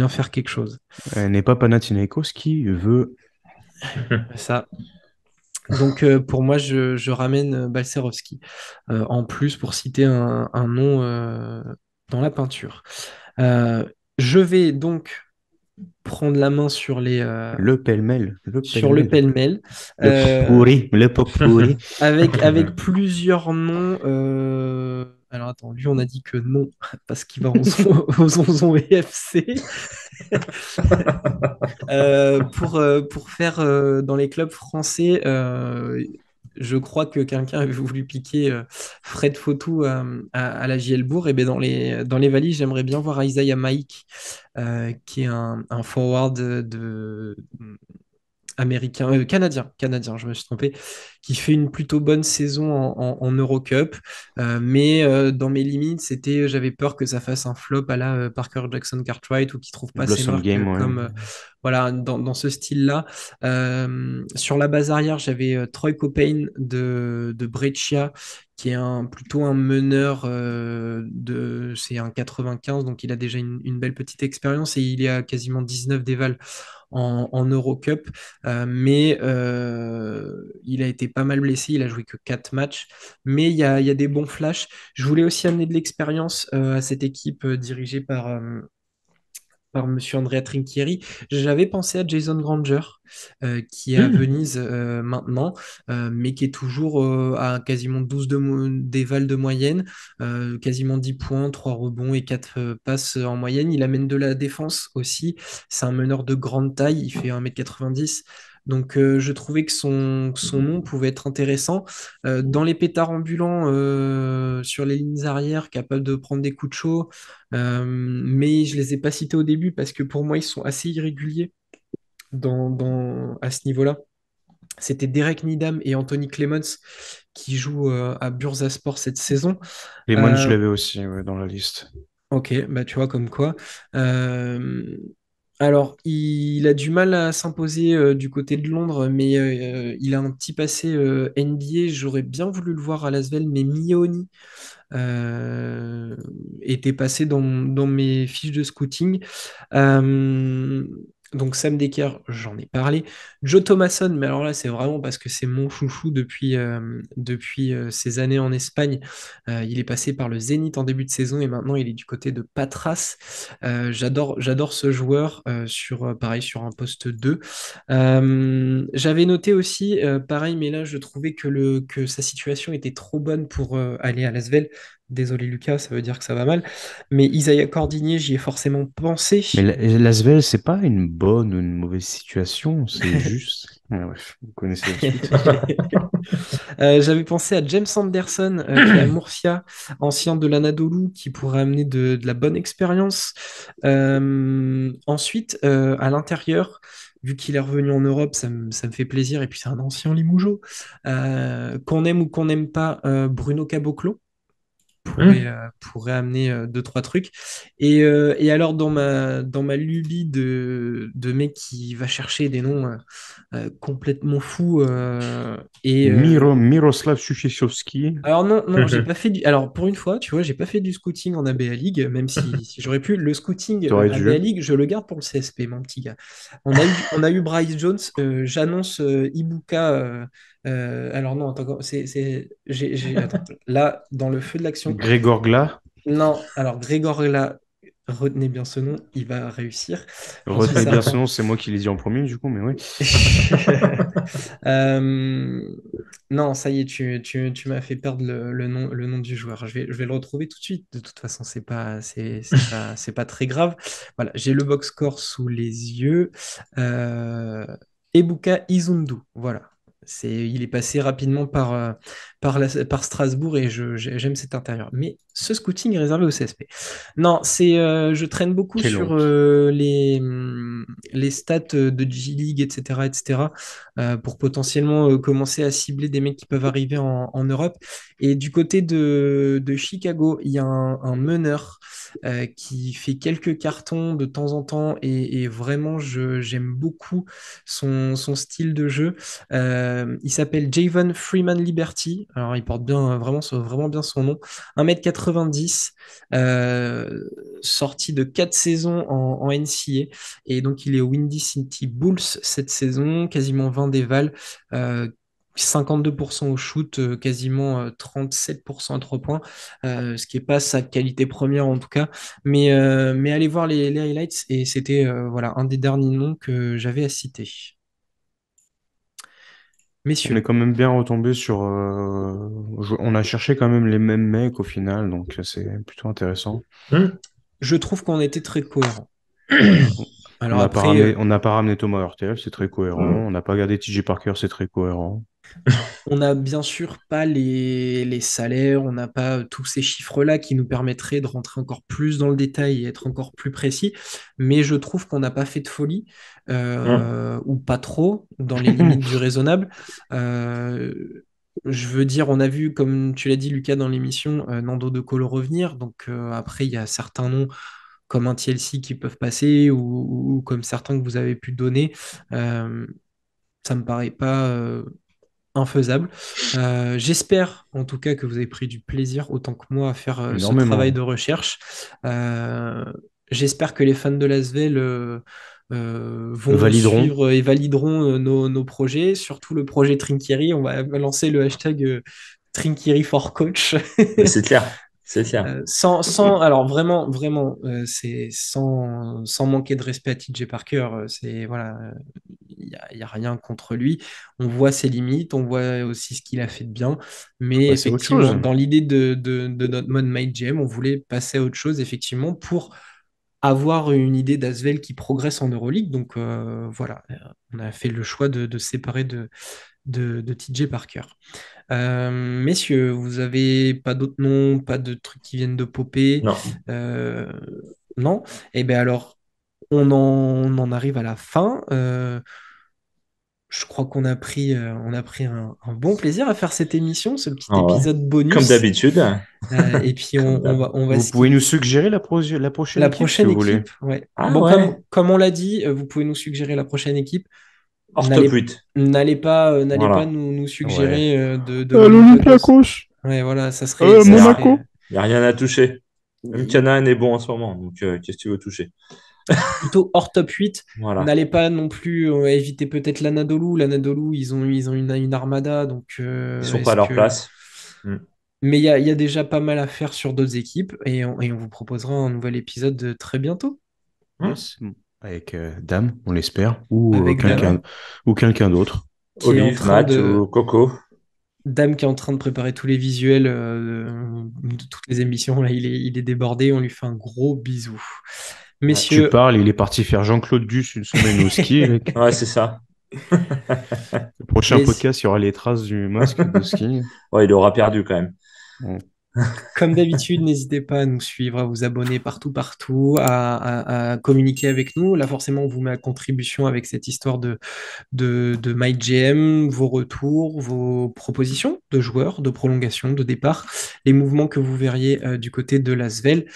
faire quelque chose. N'est pas Panathinaikos qui veut Ça. Donc pour moi, je ramène Balcerowski en plus pour citer un nom dans la peinture. Euh, je vais donc prendre la main le pêle-mêle, le sur le pêle-mêle, pêle-mêle le euh, pot-pourri, le pot-pourri. avec plusieurs noms. Alors attends, lui on a dit que non parce qu'il va aux Onzon EFC. Pour faire dans les clubs français, je crois que quelqu'un avait voulu piquer Fred Fautou à la JL Bourg. Et ben dans les valises, j'aimerais bien voir Isaiah Mike, qui est un forward américain, canadien, je me suis trompé, qui fait une plutôt bonne saison en Eurocup. Mais dans mes limites, j'avais peur que ça fasse un flop à la Parker Jackson Cartwright ou qu'il trouve pas ses Blossom marques Game, ouais. comme voilà dans ce style-là. Sur la base arrière, j'avais Troy Caupain de Brescia, qui est plutôt un meneur c'est un 95, donc il a déjà une belle petite expérience et il est à quasiment 19 déval en Eurocup. Mais il a été pas mal blessé, il a joué que 4 matchs, mais il y a des bons flashs. Je voulais aussi amener de l'expérience à cette équipe dirigée par Monsieur Andrea Trinchieri. J'avais pensé à Jason Granger, qui est à Venise maintenant, mais qui est toujours à quasiment 12 d'éval de moyenne, quasiment 10 points, 3 rebonds et 4 passes en moyenne. Il amène de la défense aussi. C'est un meneur de grande taille, il fait 1,90 m. Donc je trouvais que son nom pouvait être intéressant. Dans les pétards ambulants, sur les lignes arrières, capable de prendre des coups de chaud, mais je les ai pas cités au début parce que pour moi, ils sont assez irréguliers à ce niveau-là. C'était Derek Needham et Anthony Clements qui jouent à Bursaspor cette saison. Lemon, je Euh, l'avais aussi, ouais, dans la liste. ok, bah tu vois comme quoi. Euh, alors, il a du mal à s'imposer du côté de Londres, mais il a un petit passé NBA. J'aurais bien voulu le voir à Lasvel, mais Mioni euh, était passé dans mes fiches de scouting. Euh, donc Sam Decker, j'en ai parlé. Joe Thomason, mais alors là, c'est vraiment parce que c'est mon chouchou depuis ces années en Espagne. Il est passé par le Zénith en début de saison et maintenant il est du côté de Patras. J'adore ce joueur pareil, sur un poste 2. J'avais noté aussi, pareil, mais là, je trouvais que sa situation était trop bonne pour aller à Lasvel. Désolé Lucas, ça veut dire que ça va mal. Mais Isaiah Cordigné, j'y ai forcément pensé. Mais l'Asvel, c'est pas une bonne ou une mauvaise situation, c'est juste. Ah, bref, vous connaissez la suite. J'avais pensé à James Anderson, qui est à Murcia, ancien de l'Anadolu, qui pourrait amener de la bonne expérience. Ensuite, à l'intérieur, vu qu'il est revenu en Europe, ça me fait plaisir. Et puis, c'est un ancien Limougeot. Qu'on aime ou qu'on n'aime pas, Bruno Caboclo pourrait amener deux, trois trucs. Et alors, dans ma lubie de mec qui va chercher des noms complètement fous, Miroslav Suchesovski, alors non, j'ai pas fait du. Alors pour une fois, tu vois, j'ai pas fait du scouting en ABA League, même si j'aurais pu. Le scouting t'aurais ABA dû. League, je le garde pour le CSP, mon petit gars. On a eu Bryce Jones. J'annonce Ibuka. Alors non, attends, attends. Là, dans le feu de l'action. Grégor Gla, Non, alors Grégor là, Retenez bien ce nom, il va réussir. J'en suis Retenez bien ce certain. nom, c'est moi qui l'ai dit en premier, du coup, mais oui. Euh, Non, ça y est, tu m'as fait perdre le nom du joueur. Je vais le retrouver tout de suite. De toute façon, c'est pas très grave. Voilà, j'ai le box score sous les yeux. Euh, Ebuka Izundu, voilà. Il est passé rapidement par Strasbourg et j'aime cet intérieur. Mais ce scouting est réservé au CSP. Non, je traîne beaucoup Quelle sur honte. les stats de G-League, etc., etc., pour potentiellement commencer à cibler des mecs qui peuvent arriver en Europe. Et du côté de Chicago, il y a un meneur qui fait quelques cartons de temps en temps et vraiment, j'aime beaucoup son style de jeu. Il s'appelle Javon Freeman Liberty. Alors, il porte bien, vraiment bien son nom. 1m90, euh, sorti de 4 saisons en NCA. Et donc, il est au Windy City Bulls cette saison, quasiment 20 dévals, 52% au shoot, quasiment 37% à 3 points, ce qui n'est pas sa qualité première en tout cas. Mais allez voir les highlights et c'était voilà, un des derniers noms que j'avais à citer. On est Messieurs, quand même bien retombé sur. On a cherché quand même les mêmes mecs au final, donc c'est plutôt intéressant. Hmm. je trouve qu'on était très cohérents. Ouais. Alors après, On n'a pas ramené Thomas Hurtel, c'est très cohérent. On n'a pas gardé TJ Parker, c'est très cohérent. on n'a bien sûr pas les salaires, on n'a pas tous ces chiffres-là qui nous permettraient de rentrer encore plus dans le détail et être encore plus précis, mais je trouve qu'on n'a pas fait de folie, Hmm. ou pas trop, dans les limites du raisonnable. Euh, je veux dire, on a vu, comme tu l'as dit, Lucas, dans l'émission, Nando De Colo revenir, donc après, il y a certains noms comme un TLC qui peuvent passer, ou comme certains que vous avez pu donner. Euh, Ça me paraît pas infaisable. J'espère en tout cas que vous avez pris du plaisir autant que moi à faire ce travail Énormément. de recherche. Euh, J'espère que les fans de l'Asvel vont Valideront. suivre et valideront nos projets, surtout le projet Trinkieri. On va lancer le hashtag Trinkieri for Coach. Mais c'est clair, c'est clair. Alors vraiment, c'est sans manquer de respect à TJ Parker, c'est voilà, il y a rien contre lui. On voit ses limites, on voit aussi ce qu'il a fait de bien, mais Bah, c'est autre effectivement, chose. dans l'idée de notre mode MyGM, on voulait passer à autre chose, effectivement, pour avoir une idée d'Asvel qui progresse en Euroleague. Donc voilà, on a fait le choix de se séparer de TJ Parker. Messieurs, vous avez pas d'autres noms, pas de trucs qui viennent de popper? Non. Euh, non? Eh bien alors, on en arrive à la fin. Je crois on a pris un bon plaisir à faire cette émission, ce petit Ah ouais. épisode Comme bonus. d'habitude. Et puis Comme d'hab. on va Vous se pouvez nous quitter. suggérer la prochaine La équipe si prochaine vous voulez. équipe, ouais. Ah Bon, ouais. comme on l'a dit, vous pouvez nous suggérer la prochaine équipe. Hors top N'allez 8. n'allez pas Voilà. nous Ouais. suggérer de l'Olympiakos. Ouais, voilà, Il n'y ça a, serait y a rien à toucher. Même Canaan est bon en ce moment. Donc, qu'est-ce que tu veux toucher? plutôt hors top 8. Voilà. N'allez pas non plus éviter peut-être l'Anadolu. L'Anadolu, ils ont une armada, donc Ils sont pas est-ce à leur que. place. Hmm. Mais il y a déjà pas mal à faire sur d'autres équipes et on vous proposera un nouvel épisode très bientôt Hmm. Yes. Avec Dame, on l'espère, ou avec Dame Voilà. quelqu'un d'autre. qui est en Olive, train Matt de ou Coco. Dame qui est en train de préparer tous les visuels de toutes les émissions. Là, il est débordé. On lui fait un gros bisou. Ouais. Tu Messieurs, parles, il est parti faire Jean-Claude Duss une semaine au ski. Ouais, c'est ça. Le prochain les, podcast, il y aura les traces du masque de ski. Ouais, il aura perdu quand même. Bon. Comme d'habitude, n'hésitez pas à nous suivre, à vous abonner partout, à communiquer avec nous. Là, forcément, on vous met à contribution avec cette histoire de MyGM, vos retours, vos propositions de joueurs, de prolongation, de départ, les mouvements que vous verriez du côté de l'Asvel.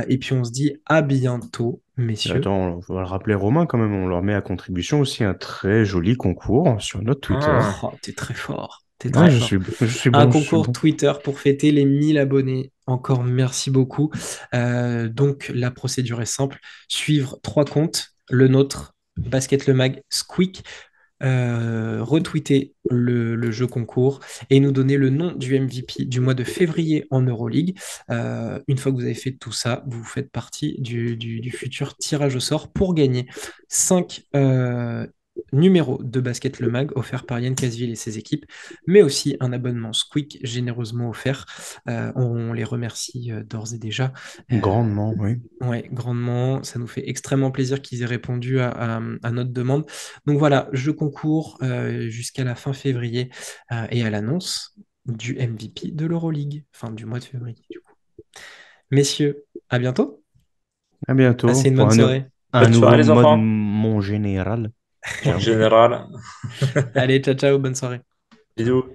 Et puis, on se dit à bientôt, Et messieurs. attends, on va le rappeler Romain quand même, on leur met à contribution aussi un très joli concours sur notre Twitter. Ah, Oh, t'es très fort. T'es très Ouais, ouais. fort. Un je suis concours bon. Twitter pour fêter les 1000 abonnés. Encore merci beaucoup. Donc la procédure est simple. Suivre trois comptes, le nôtre, Basket Le Mag, Squeak. retweeter le jeu concours et nous donner le nom du MVP du mois de février en Euroleague. Une fois que vous avez fait tout ça, vous faites partie du futur tirage au sort pour gagner 5 numéros de Basket Le Mag offerts par Yann Casville et ses équipes, mais aussi un abonnement Squeak généreusement offert. On les remercie d'ores et déjà. Grandement, oui. Ouais, grandement. Ça nous fait extrêmement plaisir qu'ils aient répondu à notre demande. Donc voilà, jeu concours jusqu'à la fin février et à l'annonce du MVP de l'Euroleague, fin du mois de février, du coup. Messieurs, à bientôt. À bientôt Passez une pour bonne soirée. un Bonne nouveau soirée, les mode enfants. mon général. En Ciao. général, Allez, ciao, ciao, bonne soirée. bisous.